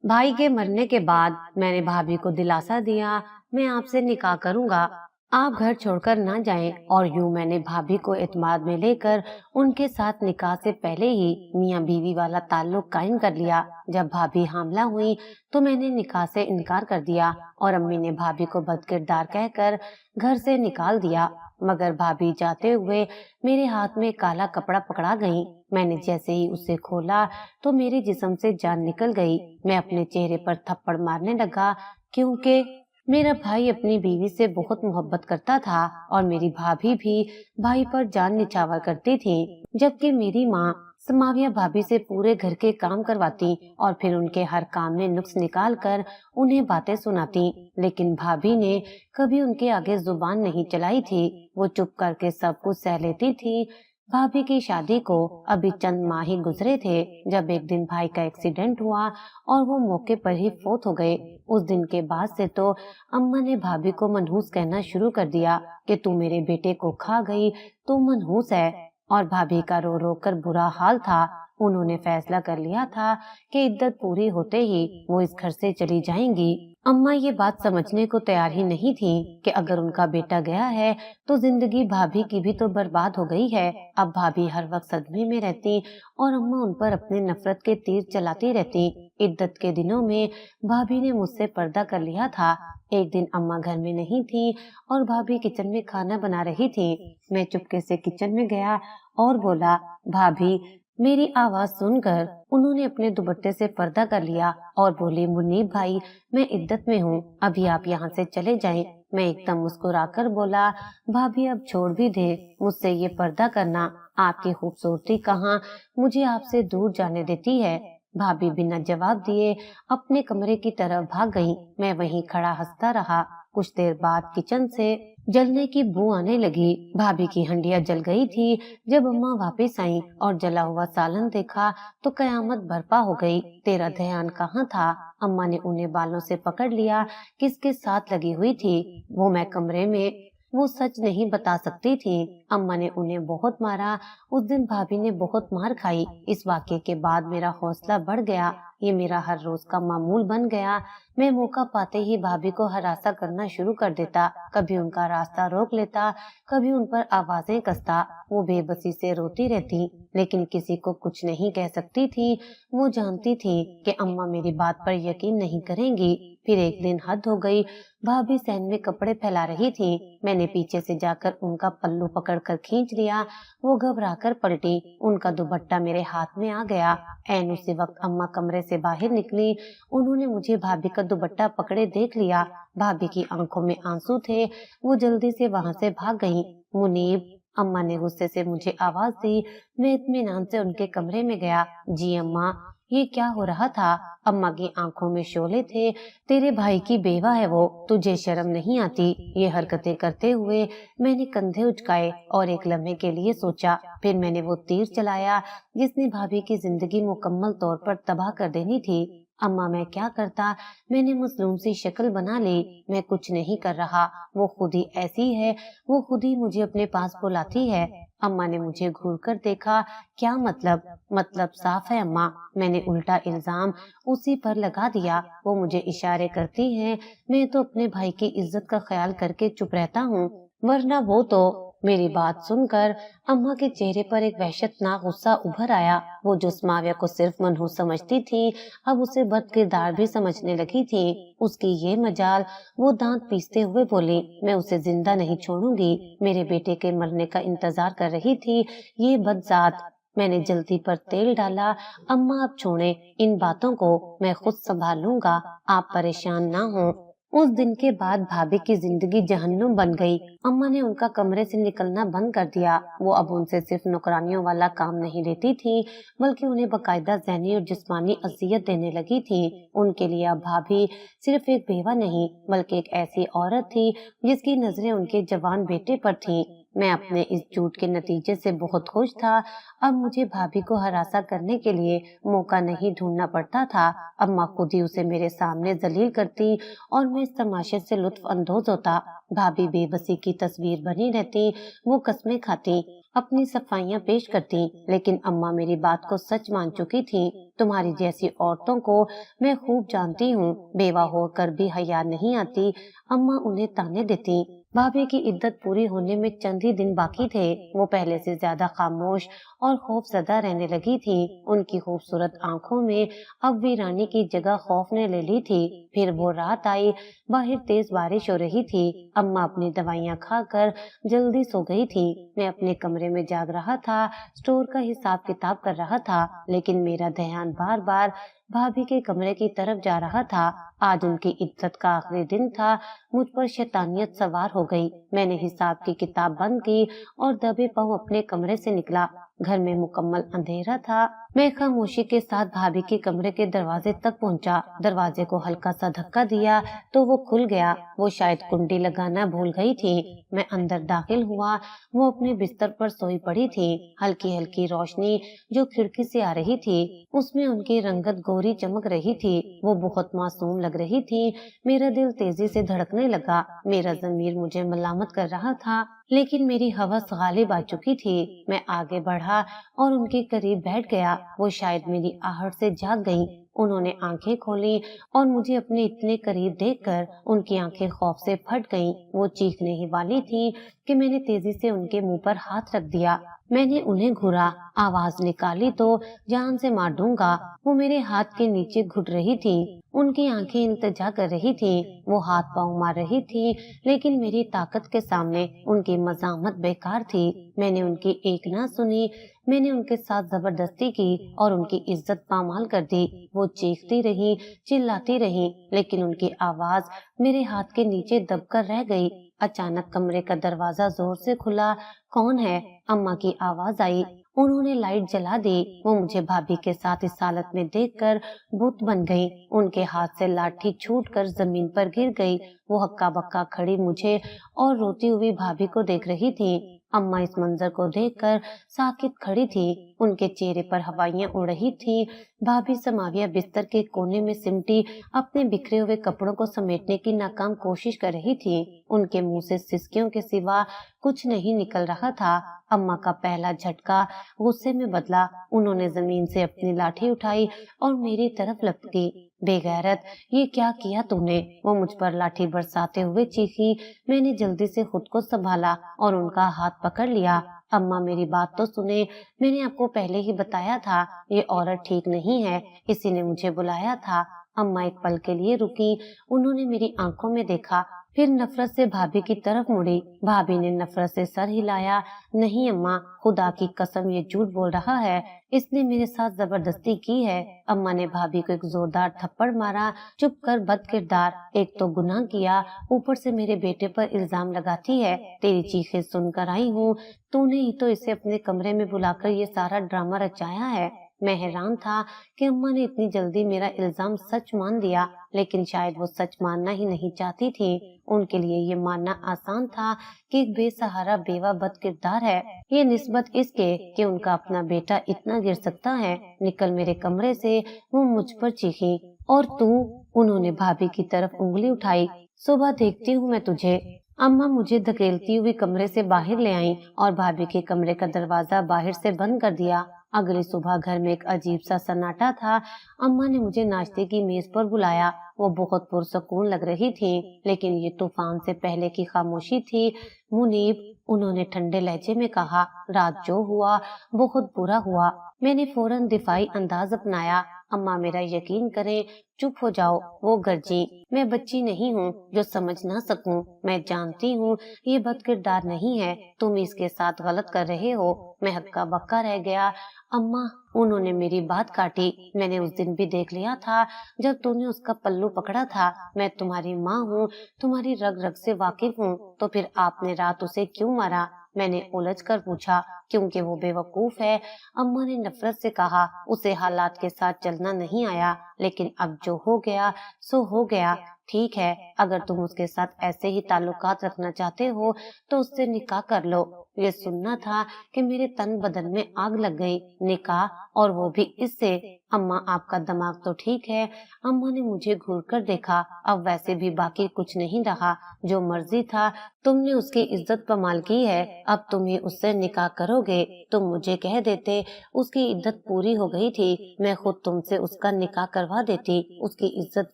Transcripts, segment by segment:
भाई के मरने के बाद मैंने भाभी को दिलासा दिया, मैं आपसे निकाह करूंगा, आप घर छोड़कर ना जाएं। और यूं मैंने भाभी को एतमाद में लेकर उनके साथ निकाह से पहले ही मियां बीवी वाला ताल्लुक कायम कर लिया। जब भाभी हामला हुई तो मैंने निकाह से इनकार कर दिया और अम्मी ने भाभी को बदकिरदार कहकर घर से निकाल दिया। मगर भाभी जाते हुए मेरे हाथ में काला कपड़ा पकड़ा गई। मैंने जैसे ही उसे खोला तो मेरे जिस्म से जान निकल गई। मैं अपने चेहरे पर थप्पड़ मारने लगा, क्योंकि मेरा भाई अपनी बीवी से बहुत मोहब्बत करता था और मेरी भाभी भी भाई पर जान निछावर करती थी। जबकि मेरी माँ समाविया भाभी से पूरे घर के काम करवाती और फिर उनके हर काम में नुक्स निकाल कर उन्हें बातें सुनाती। लेकिन भाभी ने कभी उनके आगे जुबान नहीं चलाई थी, वो चुप करके सब कुछ सह लेती थी। भाभी की शादी को अभी चंद माह ही गुजरे थे जब एक दिन भाई का एक्सीडेंट हुआ और वो मौके पर ही फौत हो गए। उस दिन के बाद से तो अम्मा ने भाभी को मनहूस कहना शुरू कर दिया कि तू मेरे बेटे को खा गई, तू मनहूस है। और भाभी का रो रो कर बुरा हाल था। उन्होंने फैसला कर लिया था कि इद्दत पूरी होते ही वो इस घर से चली जाएंगी। अम्मा ये बात समझने को तैयार ही नहीं थी कि अगर उनका बेटा गया है तो जिंदगी भाभी की भी तो बर्बाद हो गई है। अब भाभी हर वक्त सदमे में रहती और अम्मा उन पर अपने नफरत के तीर चलाती रहती। इद्दत के दिनों में भाभी ने मुझसे पर्दा कर लिया था। एक दिन अम्मा घर में नहीं थी और भाभी किचन में खाना बना रही थी। मैं चुपके से किचन में गया और बोला, भाभी। मेरी आवाज सुनकर उन्होंने अपने दुपट्टे से पर्दा कर लिया और बोले, मुन्नीब भाई, मैं इद्दत में हूँ, अभी आप यहाँ से चले जाएं। मैं एकदम मुस्कुराकर बोला, भाभी अब छोड़ भी दे मुझसे ये पर्दा करना, आपकी खूबसूरती कहाँ मुझे आपसे दूर जाने देती है। भाभी बिना जवाब दिए अपने कमरे की तरफ भाग गई। मैं वहीं खड़ा हंसता रहा। कुछ देर बाद किचन से जलने की बू आने लगी। भाभी की हंडिया जल गई थी। जब अम्मा वापस आई और जला हुआ सालन देखा तो कयामत बर्पा हो गई। तेरा ध्यान कहाँ था? अम्मा ने उन्हें बालों से पकड़ लिया। किसके साथ लगी हुई थी वो? मैं कमरे में। वो सच नहीं बता सकती थी। अम्मा ने उन्हें बहुत मारा। उस दिन भाभी ने बहुत मार खाई। इस वाक़ये के बाद मेरा हौसला बढ़ गया। ये मेरा हर रोज का मामूल बन गया। मैं मौका पाते ही भाभी को हरासा करना शुरू कर देता। कभी उनका रास्ता रोक लेता, कभी उन पर आवाजें कसता। वो बेबसी से रोती रहती, लेकिन किसी को कुछ नहीं कह सकती थी। वो जानती थी कि अम्मा मेरी बात पर यकीन नहीं करेंगी। फिर एक दिन हद हो गई। भाभी सहन में कपड़े फैला रही थी। मैंने पीछे से जाकर उनका पल्लू पकड़कर खींच लिया। वो घबराकर पलटी। उनका दुपट्टा मेरे हाथ में आ गया। ऐन उसी वक्त अम्मा कमरे से बाहर निकली। उन्होंने मुझे भाभी का दुपट्टा पकड़े देख लिया। भाभी की आंखों में आंसू थे। वो जल्दी से वहां से भाग गईं। मुनीब, अम्मा ने गुस्से से मुझे आवाज दी। मैं इत्मीनान से उनके कमरे में गया। जी अम्मा। ये क्या हो रहा था? अम्मा की आंखों में शोले थे। तेरे भाई की बेवा है वो, तुझे शर्म नहीं आती? ये हरकतें करते हुए मैंने कंधे उचकाए और एक लम्हे के लिए सोचा। फिर मैंने वो तीर चलाया जिसने भाभी की जिंदगी मुकम्मल तौर पर तबाह कर देनी थी। अम्मा, मैं क्या करता? मैंने मजलूम सी शक्ल बना ली। मैं कुछ नहीं कर रहा, वो खुद ही ऐसी है, वो खुद ही मुझे अपने पास बुलाती है। अम्मा ने मुझे घूर कर देखा। क्या मतलब? मतलब साफ है अम्मा। मैंने उल्टा इल्जाम उसी पर लगा दिया। वो मुझे इशारे करती है, मैं तो अपने भाई की इज्जत का ख्याल करके चुप रहता हूँ, वरना वो तो। मेरी बात सुनकर अम्मा के चेहरे पर एक वहशतनाक गुस्सा उभर आया। वो जो समाविया को सिर्फ मनहूस समझती थी, अब उसे बदकिरदार भी समझने लगी थी। उसकी ये मजाल। वो दांत पीसते हुए बोली, मैं उसे जिंदा नहीं छोड़ूंगी। मेरे बेटे के मरने का इंतजार कर रही थी ये बदजात। मैंने जल्दी पर तेल डाला। अम्मा अब छोड़े इन बातों को, मैं खुद संभाल लूंगा, आप परेशान ना हो। उस दिन के बाद भाभी की जिंदगी जहन्नुम बन गई। अम्मा ने उनका कमरे से निकलना बंद कर दिया। वो अब उनसे सिर्फ नौकरानियों वाला काम नहीं लेती थी, बल्कि उन्हें बकायदा ज़हनी और जिस्मानी अजियत देने लगी थी। उनके लिए अब भाभी सिर्फ एक बेवा नहीं, बल्कि एक ऐसी औरत थी जिसकी नजरें उनके जवान बेटे पर थीं। मैं अपने इस झूठ के नतीजे से बहुत खुश था। अब मुझे भाभी को हरासा करने के लिए मौका नहीं ढूंढना पड़ता था। अम्मा खुद ही उसे मेरे सामने जलील करती और मैं इस तमाशे से लुत्फ अंदोज होता। भाभी बेबसी की तस्वीर बनी रहती। वो कस्में खाती, اپنی صفائیاں پیش کرتی، لیکن اماں میری بات کو سچ مان چکی تھی۔ تمہاری جیسی عورتوں کو میں خوب جانتی ہوں، بیوہ ہو کر بھی حیا نہیں آتی، اماں انہیں تانے دیتی۔ بھابھی کی عدت پوری ہونے میں چند ہی دن باقی تھے۔ وہ پہلے سے زیادہ خاموش اور خوف زدہ رہنے لگی تھی۔ ان کی خوبصورت آنکھوں میں اب ویرانی کی جگہ خوف نے لے لی تھی۔ پھر وہ رات آئی، باہر تیز بارش ہو رہی تھی۔ اماں اپنی دوائیاں کھا کر جلدی سو گئی تھی۔ میں اپنے کمرے میں جاگ رہا تھا، اسٹور کا حساب کتاب کر رہا تھا، لیکن میرا دھیان بار بار بھابھی کے کمرے کی طرف جا رہا تھا۔ آج ان کی عزت کا آخری دن تھا۔ مجھ پر شیطانیت سوار ہو گئی۔ میں نے حساب کی کتاب بند کی اور دبے پاؤں اپنے کمرے سے نکلا۔ گھر میں مکمل اندھیرا تھا۔ میں خاموشی کے ساتھ بھابھی کے کمرے کے دروازے تک پہنچا۔ دروازے کو ہلکا سا دھکا دیا تو وہ کھل گیا۔ وہ شاید کنڈی لگانا بھول گئی تھی۔ میں اندر داخل ہوا۔ وہ اپنے بستر پر سوئی پڑی تھی۔ ہلکی ہلکی روشنی جو کھڑکی سے آ رہی تھی، اس میں ان کی رنگت گوری چمک رہی تھی۔ وہ بہت معصوم لگ رہی تھی۔ میرا دل تیزی سے دھڑکنے لگا۔ میرا ضمیر مجھے ملامت کر رہا تھا، لیکن میری ہوس غالب آ چکی تھی۔ میں آگے بڑھا اور ان کے قریب بیٹھ گیا۔ وہ شاید میری آہٹ سے جاگ گئیں۔ انہوں نے آنکھیں کھولیں اور مجھے اپنے اتنے قریب دیکھ کر ان کی آنکھیں خوف سے پھٹ گئیں۔ وہ چیخنے ہی والی تھی کہ میں نے تیزی سے ان کے منہ پر ہاتھ رکھ دیا۔ میں نے انہیں گھورا، آواز نکالی تو جان سے مار دوں گا۔ وہ میرے ہاتھ کے نیچے گھٹ رہی تھی۔ ان کی آنکھیں التجا کر رہی تھی۔ وہ ہاتھ پاؤں مار رہی تھی، لیکن میری طاقت کے سامنے ان کی مزاحمت بیکار تھی۔ میں نے ان کی ایک نہ سنی۔ میں نے ان کے ساتھ زبردستی کی اور ان کی عزت پامال کر دی۔ وہ چیختی رہی، چلاتی رہی، لیکن ان کی آواز میرے ہاتھ کے نیچے دب کر رہ گئی۔ اچانک کمرے کا دروازہ زور سے کھلا۔ کون ہے؟ اماں کی آواز آئی۔ انہوں نے لائٹ جلا دی۔ وہ مجھے بھابھی کے ساتھ اس حالت میں دیکھ کر بت بن گئی۔ ان کے ہاتھ سے لاٹھی چھوٹ کر زمین پر گر گئی۔ وہ ہکا بکا کھڑی مجھے اور روتی ہوئی بھابھی کو دیکھ رہی تھی۔ اماں اس منظر کو دیکھ کر ساکت کھڑی تھی۔ ان کے چہرے پر ہوائیاں اڑ رہی تھی۔ بھابھی سماویہ بستر کے کونے میں سمٹی اپنے بکھرے ہوئے کپڑوں کو سمیٹنے کی ناکام کوشش کر رہی تھی۔ ان کے منہ سے سسکیوں کے سوا کچھ نہیں نکل رہا تھا۔ اماں کا پہلا جھٹکا غصے میں بدلا۔ انہوں نے زمین سے اپنی لاٹھی اٹھائی اور میری طرف لپکی۔ بے غیرت، یہ کیا کیا تو نے؟ وہ مجھ پر لاٹھی برساتے ہوئے چیخی۔ میں نے جلدی سے خود کو سنبھالا اور ان کا ہاتھ پکڑ لیا۔ اماں میری بات تو سنیں، میں نے آپ کو پہلے ہی بتایا تھا یہ عورت ٹھیک نہیں ہے، کسی نے مجھے بلایا تھا۔ اماں ایک پل کے لیے رکی۔ انہوں نے میری آنکھوں میں دیکھا، پھر نفرت سے بھابھی کی طرف مڑی۔ بھابھی نے نفرت سے سر ہلایا۔ نہیں اماں، خدا کی قسم یہ جھوٹ بول رہا ہے، اس نے میرے ساتھ زبردستی کی ہے۔ اماں نے بھابھی کو ایک زوردار تھپڑ مارا۔ چپ کر بد کردار، ایک تو گناہ کیا، اوپر سے میرے بیٹے پر الزام لگاتی ہے۔ تیری چیخیں سن کر آئی ہوں، تو نے ہی تو اسے اپنے کمرے میں بلا کر یہ سارا ڈرامہ رچایا ہے۔ میں حیران تھا کہ اماں نے اتنی جلدی میرا الزام سچ مان دیا، لیکن شاید وہ سچ ماننا ہی نہیں چاہتی تھی۔ ان کے لیے یہ ماننا آسان تھا کہ ایک بے سہارا بیوہ بد کردار ہے، یہ نسبت اس کے کہ ان کا اپنا بیٹا اتنا گر سکتا ہے۔ نکل میرے کمرے سے، وہ مجھ پر چیخی۔ اور تو؟ انہوں نے بھابھی کی طرف انگلی اٹھائی۔ صبح دیکھتی ہوں میں تجھے۔ اماں مجھے دھکیلتی ہوئی کمرے سے باہر لے آئیں اور بھابھی کے کمرے کا دروازہ باہر سے بند کر دیا۔ اگلی صبح گھر میں ایک عجیب سا سناٹا تھا۔ اماں نے مجھے ناشتے کی میز پر بلایا۔ وہ بہت پرسکون لگ رہی تھی، لیکن یہ طوفان سے پہلے کی خاموشی تھی۔ منیب، انہوں نے ٹھنڈے لہجے میں کہا، رات جو ہوا بہت برا ہوا۔ میں نے فوراً دفاعی انداز اپنایا۔ اماں میرا یقین کریں، چپ ہو جاؤ۔ وہ گرجی، میں بچی نہیں ہوں جو سمجھ نہ سکوں۔ میں جانتی ہوں یہ بد کردار نہیں ہے، تم اس کے ساتھ غلط کر رہے ہو۔ میں ہکا بکا رہ گیا۔ اماں، انہوں نے میری بات کاٹی، میں نے اس دن بھی دیکھ لیا تھا جب تو نے اس کا پلو پکڑا تھا۔ میں تمہاری ماں ہوں، تمہاری رگ رگ سے واقف ہوں، تو پھر آپ نے رات اسے کیوں مارا؟ میں نے الجھ کر پوچھا۔ کیونکہ وہ بے وقوف ہے، اماں نے نفرت سے کہا۔ اسے حالات کے ساتھ چلنا نہیں آیا، لیکن اب جو ہو گیا سو ہو گیا۔ ٹھیک ہے، اگر تم اس کے ساتھ ایسے ہی تعلقات رکھنا چاہتے ہو تو اس سے نکاح کر لو۔ ये सुनना था कि मेरे तन बदन में आग लग गई। निकाह, और वो भी इससे। अम्मा, आपका दिमाग तो ठीक है? अम्मा ने मुझे घूर कर देखा। अब वैसे भी बाकी कुछ नहीं रहा, जो मर्जी था। तुमने उसकी इज्जत पमाल की है, अब तुम ही उससे निकाह करोगे। तुम मुझे कह देते, उसकी इद्दत पूरी हो गई थी, मैं खुद तुमसे उसका निकाह करवा देती। उसकी इज्जत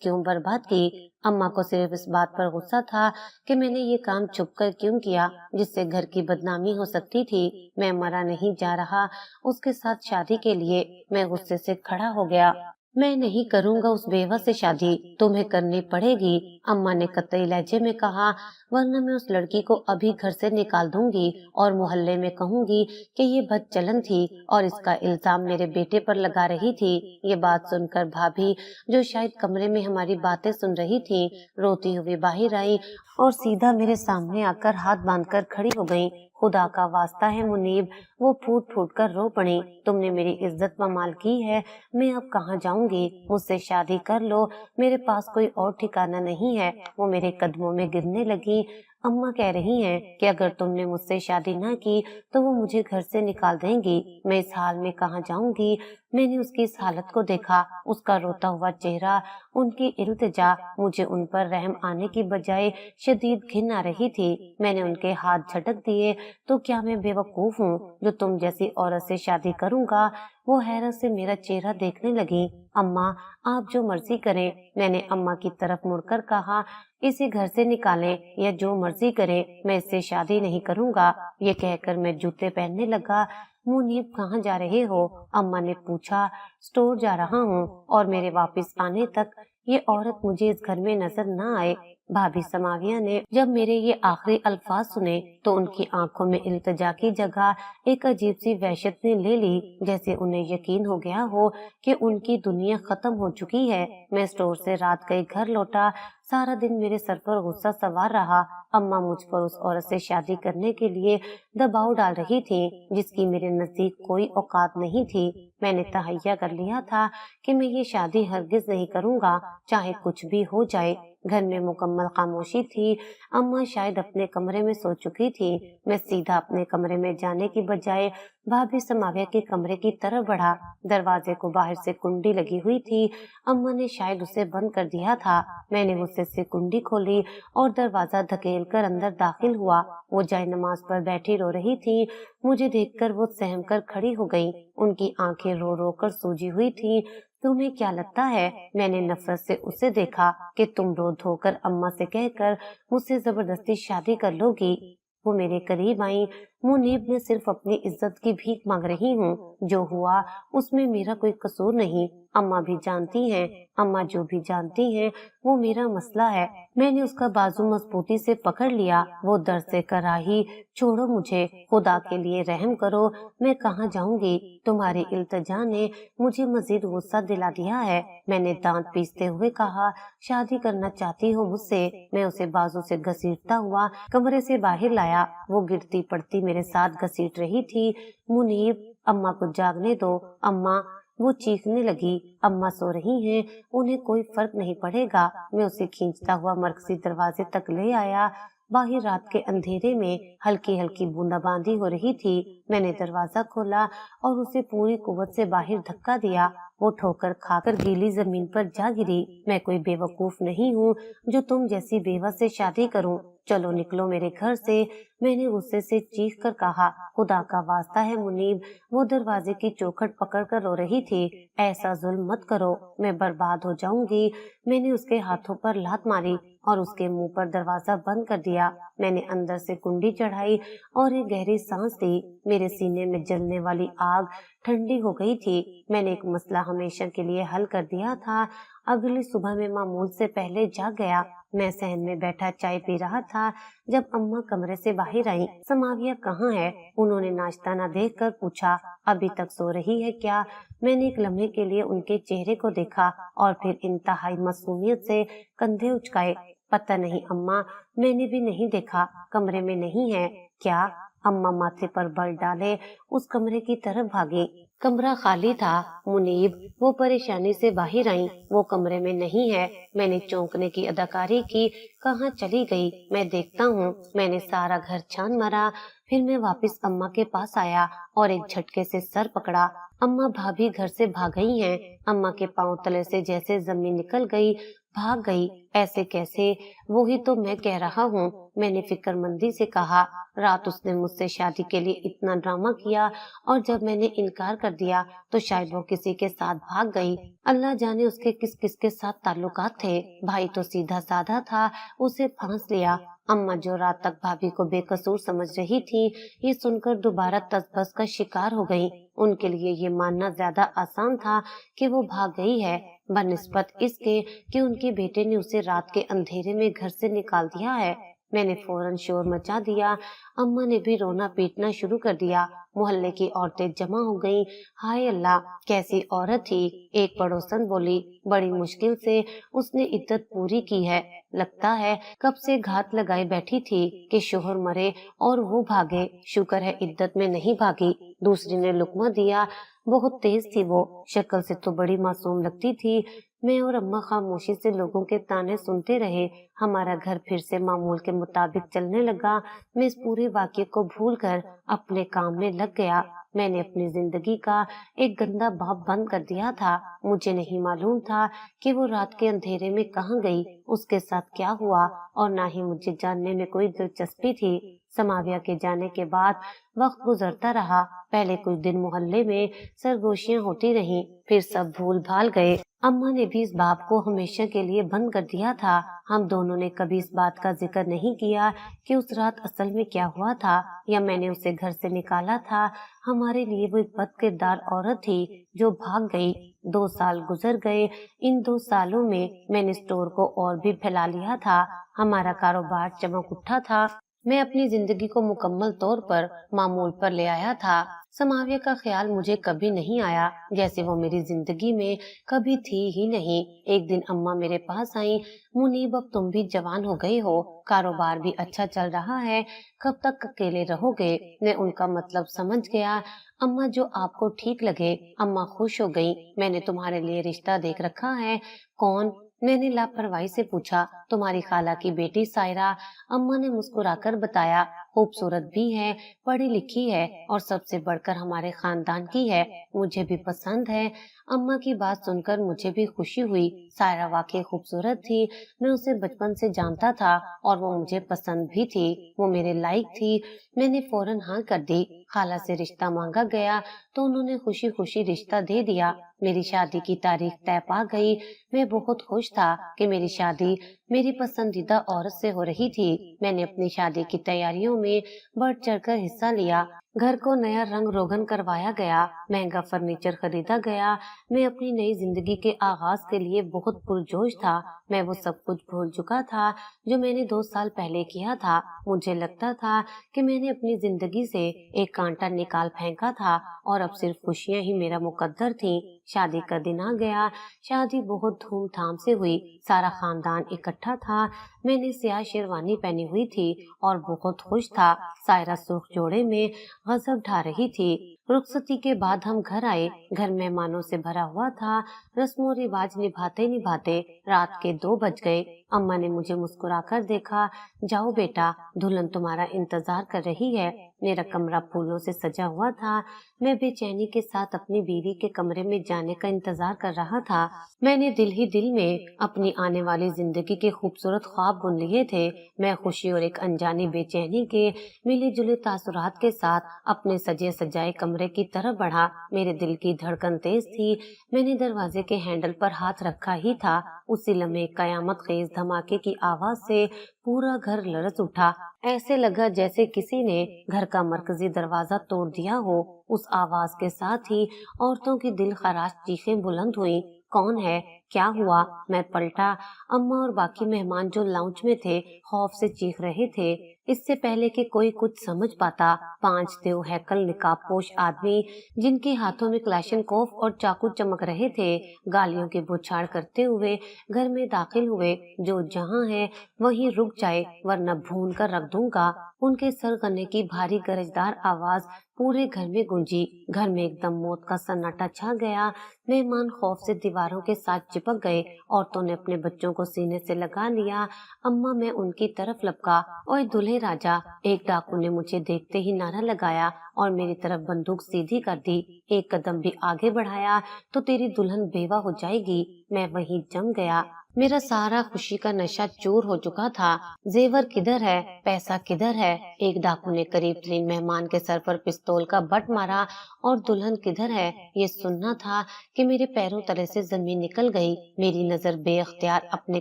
क्यों बर्बाद की? अम्मा को सिर्फ इस बात पर गुस्सा था कि मैंने ये काम छुप कर क्यों किया, जिससे घर की बदनामी हो सकती थी। मैं मरा नहीं जा रहा उसके साथ शादी के लिए। मैं गुस्से से खड़ा हो गया। मैं नहीं करूंगा उस बेवा से शादी, तुम्हें करनी पड़ेगी, अम्मा ने कतई लहजे में कहा, वरना मैं उस लड़की को अभी घर से निकाल दूंगी और मोहल्ले में कहूंगी कि ये बदचलन थी और इसका इल्जाम मेरे बेटे पर लगा रही थी। ये बात सुनकर भाभी, जो शायद कमरे में हमारी बातें सुन रही थी, रोती हुई बाहर आई और सीधा मेरे सामने आकर हाथ बांधकर खड़ी हो गई। खुदा का वास्ता है मुनीब, वो फूट फूट कर रो पड़ी, तुमने मेरी इज्जत पमाल की है, मैं अब कहाँ जाऊंगी? मुझसे शादी कर लो, मेरे पास कोई और ठिकाना नहीं है। वो मेरे कदमों में गिरने लगी। अम्मा कह रही हैं कि अगर तुमने मुझसे शादी ना की तो वो मुझे घर से निकाल देंगी। मैं इस हाल में कहाँ जाऊंगी? मैंने उसकी इस हालत को देखा, उसका रोता हुआ चेहरा, उनकी इल्तिजा, मुझे उन पर रहम आने की बजाय शदीद घिन आ रही थी। मैंने उनके हाथ झटक दिए। तो क्या मैं बेवकूफ हूँ जो तुम जैसी औरत से शादी करूंगा? वो हैरत से मेरा चेहरा देखने लगी। अम्मा, आप जो मर्जी करें, मैंने अम्मा की तरफ मुड़कर कहा, इसे घर से निकालें या जो मर्जी करें, मैं इससे शादी नहीं करूंगा। ये कहकर मैं जूते पहनने लगा। मुनीब, कहाँ जा रहे हो? अम्मा ने पूछा। स्टोर जा रहा हूँ, और मेरे वापस आने तक ये औरत मुझे इस घर में नजर न आए। भाभी समाविया ने जब मेरे ये आखिरी अल्फाज सुने तो उनकी आंखों में इल्तिजा की जगह एक अजीब सी वहशत ने ले ली, जैसे उन्हें यकीन हो गया हो कि उनकी दुनिया खत्म हो चुकी है। मैं स्टोर से रात गए घर लौटा। सारा दिन मेरे सर पर गुस्सा सवार रहा। अम्मा मुझ पर उस औरत से शादी करने के लिए दबाव डाल रही थी, जिसकी मेरे नजदीक कोई औकात नहीं थी। मैंने तहैया कर लिया था कि मैं ये शादी हरगिज नहीं करूंगा, चाहे कुछ भी हो जाए। घर में मुकम्मल खामोशी थी। अम्मा शायद अपने कमरे में सो चुकी थी। मैं सीधा अपने कमरे में जाने की बजाय भाभी समाविया के कमरे की तरफ बढ़ा। दरवाजे को बाहर से कुंडी लगी हुई थी। अम्मा ने शायद उसे बंद कर दिया था। मैंने गुस्से से कुंडी खोली और दरवाजा धकेल कर अंदर दाखिल हुआ। वो जाए नमाज पर बैठी रो रही थी। मुझे देखकर वो सहम कर खड़ी हो गई। उनकी आंखें रो रो कर सूजी हुई थी। तुम्हें क्या लगता है? मैंने नफरत से उसे देखा कि तुम रो धोकर अम्मा से कहकर मुझसे जबरदस्ती शादी कर लोगी। वो मेरे करीब आई। मुनीब, मैं सिर्फ अपनी इज्जत की भीख मांग रही हूँ। जो हुआ उसमें मेरा कोई कसूर नहीं। अम्मा भी जानती हैं। अम्मा जो भी जानती हैं वो मेरा मसला है। मैंने उसका बाजू मजबूती से पकड़ लिया। वो दर्द से कराही, छोड़ो मुझे, खुदा के लिए रहम करो, मैं कहाँ जाऊंगी? तुम्हारी इल्तिजा ने मुझे मजीद गुस्सा दिला दिया है। मैंने दांत पीसते हुए कहा, शादी करना चाहती हो मुझसे? मैं उसे बाजू से घसीटता हुआ कमरे से बाहर लाया। वो गिरती पड़ती मेरे साथ घसीट रही थी। मुनीब, अम्मा को जागने दो। अम्मा, वो चीखने लगी। अम्मा सो रही हैं, उन्हें कोई फर्क नहीं पड़ेगा। मैं उसे खींचता हुआ मरकजी दरवाजे तक ले आया। बाहर रात के अंधेरे में हल्की हल्की बूंदाबांदी हो रही थी। मैंने दरवाजा खोला और उसे पूरी कुव्वत से बाहर धक्का दिया। वो ठोकर खाकर गीली जमीन पर जा गिरी। मैं कोई बेवकूफ नहीं हूँ जो तुम जैसी बेवा से शादी करूँ। चलो निकलो मेरे घर से, मैंने गुस्से से चीख कर कहा। खुदा का वास्ता है मुनीब, वो दरवाजे की चौखट पकड़ कर रो रही थी। ऐसा जुल्म मत करो, मैं बर्बाद हो जाऊंगी। मैंने उसके हाथों पर लात मारी और उसके मुंह पर दरवाजा बंद कर दिया। मैंने अंदर से कुंडी चढ़ाई और एक गहरी सांस ली। मेरे सीने में जलने वाली आग ठंडी हो गई थी। मैंने एक मसला हमेशा के लिए हल कर दिया था। अगली सुबह में मामूल से पहले जाग गया। मैं सहन में बैठा चाय पी रहा था जब अम्मा कमरे से बाहर आई। समाविया कहाँ है? उन्होंने नाश्ता न देखकर पूछा। अभी तक सो रही है क्या? मैंने एक लम्हे के लिए उनके चेहरे को देखा और फिर इंतहाई मासूमियत से कंधे उचकाए। पता नहीं अम्मा, मैंने भी नहीं देखा, कमरे में नहीं है क्या? अम्मा माथे पर बल डाले उस कमरे की तरफ भागी। कमरा खाली था। मुनीब वो परेशानी से बाहर आई। वो कमरे में नहीं है। मैंने चौंकने की अदाकारी की। कहाँ चली गई? मैं देखता हूँ। मैंने सारा घर छान मारा। फिर मैं वापस अम्मा के पास आया और एक झटके से सर पकड़ा। अम्मा भाभी घर से भाग गई हैं। अम्मा के पांव तले से जैसे जमीन निकल गई। भाग गई? ऐसे कैसे? वो ही तो मैं कह रहा हूँ। मैंने फिक्रमंदी से कहा। रात उसने मुझसे शादी के लिए इतना ड्रामा किया और जब मैंने इनकार कर दिया तो शायद वो किसी के साथ भाग गई। अल्लाह जाने उसके किस किस के साथ ताल्लुकात थे। भाई तो सीधा साधा था, उसे फांस लिया। अम्मा जो रात तक भाभी को बेकसूर समझ रही थी, ये सुनकर दोबारा तसबस का शिकार हो गई। उनके लिए ये मानना ज्यादा आसान था कि वो भाग गई है, बनिस्बत इसके कि उनके बेटे ने उसे रात के अंधेरे में घर से निकाल दिया है। मैंने फौरन शोर मचा दिया। अम्मा ने भी रोना पीटना शुरू कर दिया। मोहल्ले की औरतें जमा हो गईं। हाय अल्लाह, कैसी औरत थी! एक पड़ोसन बोली। बड़ी मुश्किल से उसने इद्दत पूरी की है। लगता है कब से घात लगाए बैठी थी कि शोहर मरे और वो भागे। शुक्र है इद्दत में नहीं भागी। दूसरी ने लुकमा दिया। बहुत तेज थी वो, शक्ल से तो बड़ी मासूम लगती थी। मैं और अम्मा खामोशी से लोगों के ताने सुनते रहे। हमारा घर फिर से मामूल के मुताबिक चलने लगा। मैं इस पूरे वाक्य को भूलकर अपने काम में लग गया। मैंने अपनी जिंदगी का एक गंदा बाब बंद कर दिया था। मुझे नहीं मालूम था कि वो रात के अंधेरे में कहाँ गई, उसके साथ क्या हुआ, और ना ही मुझे जानने में कोई दिलचस्पी थी। समाविया के जाने के बाद वक्त गुजरता रहा। पहले कुछ दिन मोहल्ले में सरगोशियां होती रहीं, फिर सब भूल भाल गए। अम्मा ने भी इस बात को हमेशा के लिए बंद कर दिया था। हम दोनों ने कभी इस बात का जिक्र नहीं किया कि उस रात असल में क्या हुआ था या मैंने उसे घर से निकाला था। हमारे लिए वो एक बदकिरदार औरत थी जो भाग गई। 2 साल गुजर गए। इन 2 सालों में मैंने स्टोर को और भी फैला लिया था। हमारा कारोबार चमक उठा था। मैं अपनी जिंदगी को मुकम्मल तौर पर मामूल पर ले आया था। समाविया का ख्याल मुझे कभी नहीं आया, जैसे वो मेरी जिंदगी में कभी थी ही नहीं। एक दिन अम्मा मेरे पास आई। मुनीब, अब तुम भी जवान हो गए हो, कारोबार भी अच्छा चल रहा है, कब तक अकेले रहोगे? मैं उनका मतलब समझ गया। अम्मा, जो आपको ठीक लगे। अम्मा खुश हो गई। मैंने तुम्हारे लिए रिश्ता देख रखा है। कौन? मैंने लापरवाही से पूछा। तुम्हारी खाला की बेटी सायरा। अम्मा ने मुस्कुराकर बताया। खूबसूरत भी है, पढ़ी लिखी है और सबसे बढ़कर हमारे खानदान की है। मुझे भी पसंद है। अम्मा की बात सुनकर मुझे भी खुशी हुई। सायरा वाकई खूबसूरत थी। मैं उसे बचपन से जानता था और वो मुझे पसंद भी थी। वो मेरे लायक थी। मैंने फौरन हाँ कर दी। खाला से रिश्ता मांगा गया तो उन्होंने खुशी खुशी रिश्ता दे दिया। मेरी शादी की तारीख तय पा गई। मैं बहुत खुश था कि मेरी शादी मेरी पसंदीदा औरत से हो रही थी। मैंने अपनी शादी की तैयारियों में बढ़ चढ़कर हिस्सा लिया। घर को नया रंग रोगन करवाया गया। महंगा फर्नीचर खरीदा गया। मैं अपनी नई जिंदगी के आगाज के लिए बहुत पुरजोश था। मैं वो सब कुछ भूल चुका था जो मैंने 2 साल पहले किया था। मुझे लगता था कि मैंने अपनी जिंदगी से एक कांटा निकाल फेंका था और अब सिर्फ खुशियां ही मेरा मुकद्दर थी। शादी का दिन आ गया। शादी बहुत धूमधाम से हुई। सारा खानदान इकट्ठा था। मैंने स्याह शेरवानी पहनी हुई थी और बहुत खुश था। सायरा सुर्ख जोड़े में गजब ढा रही थी। रुखसती के बाद हम घर आए। घर मेहमानों से भरा हुआ था। रस्मों रिवाज निभाते निभाते रात के 2 बज गए। अम्मा ने मुझे मुस्कुराकर देखा। जाओ बेटा, दुल्हन तुम्हारा इंतजार कर रही है। मेरा कमरा फूलों से सजा हुआ था। मैं बेचैनी के साथ अपनी बीवी के कमरे में जाने का इंतजार कर रहा था। मैंने दिल ही दिल में अपनी आने वाली जिंदगी के खूबसूरत ख्वाब बुन लिए थे। मैं खुशी और एक अनजानी बेचैनी के मिले जुले तासुरात के साथ अपने सजे सजाए कमरे की तरफ बढ़ा। मेरे दिल की धड़कन तेज थी। मैंने दरवाजे के हैंडल पर हाथ रखा ही था, उसी लम्हे कयामत खेज धमाके की आवाज से पूरा घर लरज उठा। ऐसे लगा जैसे किसी ने घर का मरकजी दरवाजा तोड़ दिया हो। उस आवाज के साथ ही औरतों की दिल खराश चीखें बुलंद हुई। कौन है? क्या हुआ? मैं पलटा। अम्मा और बाकी मेहमान जो लाउंज में थे खौफ से चीख रहे थे। इससे पहले कि कोई कुछ समझ पाता, 5 देवहैकल निकाबपोश आदमी जिनके हाथों में क्लैशनकोफ और चाकू चमक रहे थे, गालियों की बौछार करते हुए घर में दाखिल हुए। जो जहां है वहीं रुक जाए वरना भून कर रख दूंगा। उनके सरगने की भारी गरजदार आवाज पूरे घर में गूंजी। घर में एकदम मौत का सन्नाटा छा गया। मेहमान खौफ से दीवारों के साथ चिपक गए। औरतों ने अपने बच्चों को सीने से लगा लिया। अम्मा मैं उनकी तरफ लपका। ओए दूल्हे राजा! एक डाकू ने मुझे देखते ही नारा लगाया और मेरी तरफ बंदूक सीधी कर दी। एक कदम भी आगे बढ़ाया तो तेरी दुल्हन बेवा हो जाएगी। मैं वहीं जम गया। मेरा सारा खुशी का नशा चूर हो चुका था। जेवर किधर है? पैसा किधर है? एक डाकू ने करीब 3 मेहमान के सर पर पिस्तौल का बट मारा। और दुल्हन किधर है? ये सुनना था कि मेरे पैरों तले से जमीन निकल गई। मेरी नजर बेअख्तियार अपने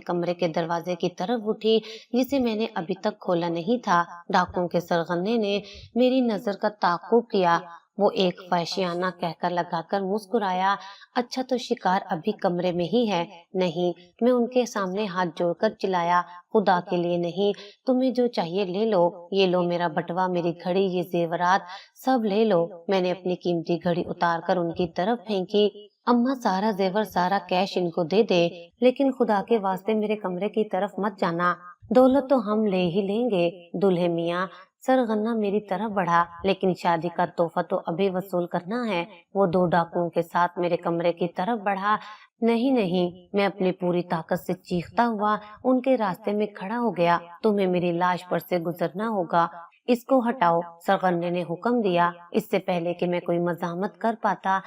कमरे के दरवाजे की तरफ उठी जिसे मैंने अभी तक खोला नहीं था। डाकुओं के सरगने ने मेरी नजर का ताक़ुब किया। वो एक फहशियाना कहकर लगाकर मुस्कुराया। अच्छा तो शिकार अभी कमरे में ही है। नहीं, मैं उनके सामने हाथ जोड़कर चिल्लाया, खुदा के लिए नहीं, तुम्हें जो चाहिए ले लो। ये लो मेरा बटवा, मेरी घड़ी, ये जेवरात सब ले लो। मैंने अपनी कीमती घड़ी उतारकर उनकी तरफ फेंकी। अम्मा सारा जेवर सारा कैश इनको दे दे, लेकिन खुदा के वास्ते मेरे कमरे की तरफ मत जाना। दौलत तो हम ले ही लेंगे। दूल्हे मियाँ सरगना मेरी तरफ बढ़ा, लेकिन शादी का तोहफा तो अभी वसूल करना है। वो 2 डाकुओं के साथ मेरे कमरे की तरफ बढ़ा। नहीं नहीं, मैं अपनी पूरी ताकत से चीखता हुआ उनके रास्ते में खड़ा हो गया। तुम्हें मेरी लाश पर से गुजरना होगा। इसको हटाओ, सरगने ने हुक्म दिया। इससे पहले कि मैं कोई मजामत कर पाता,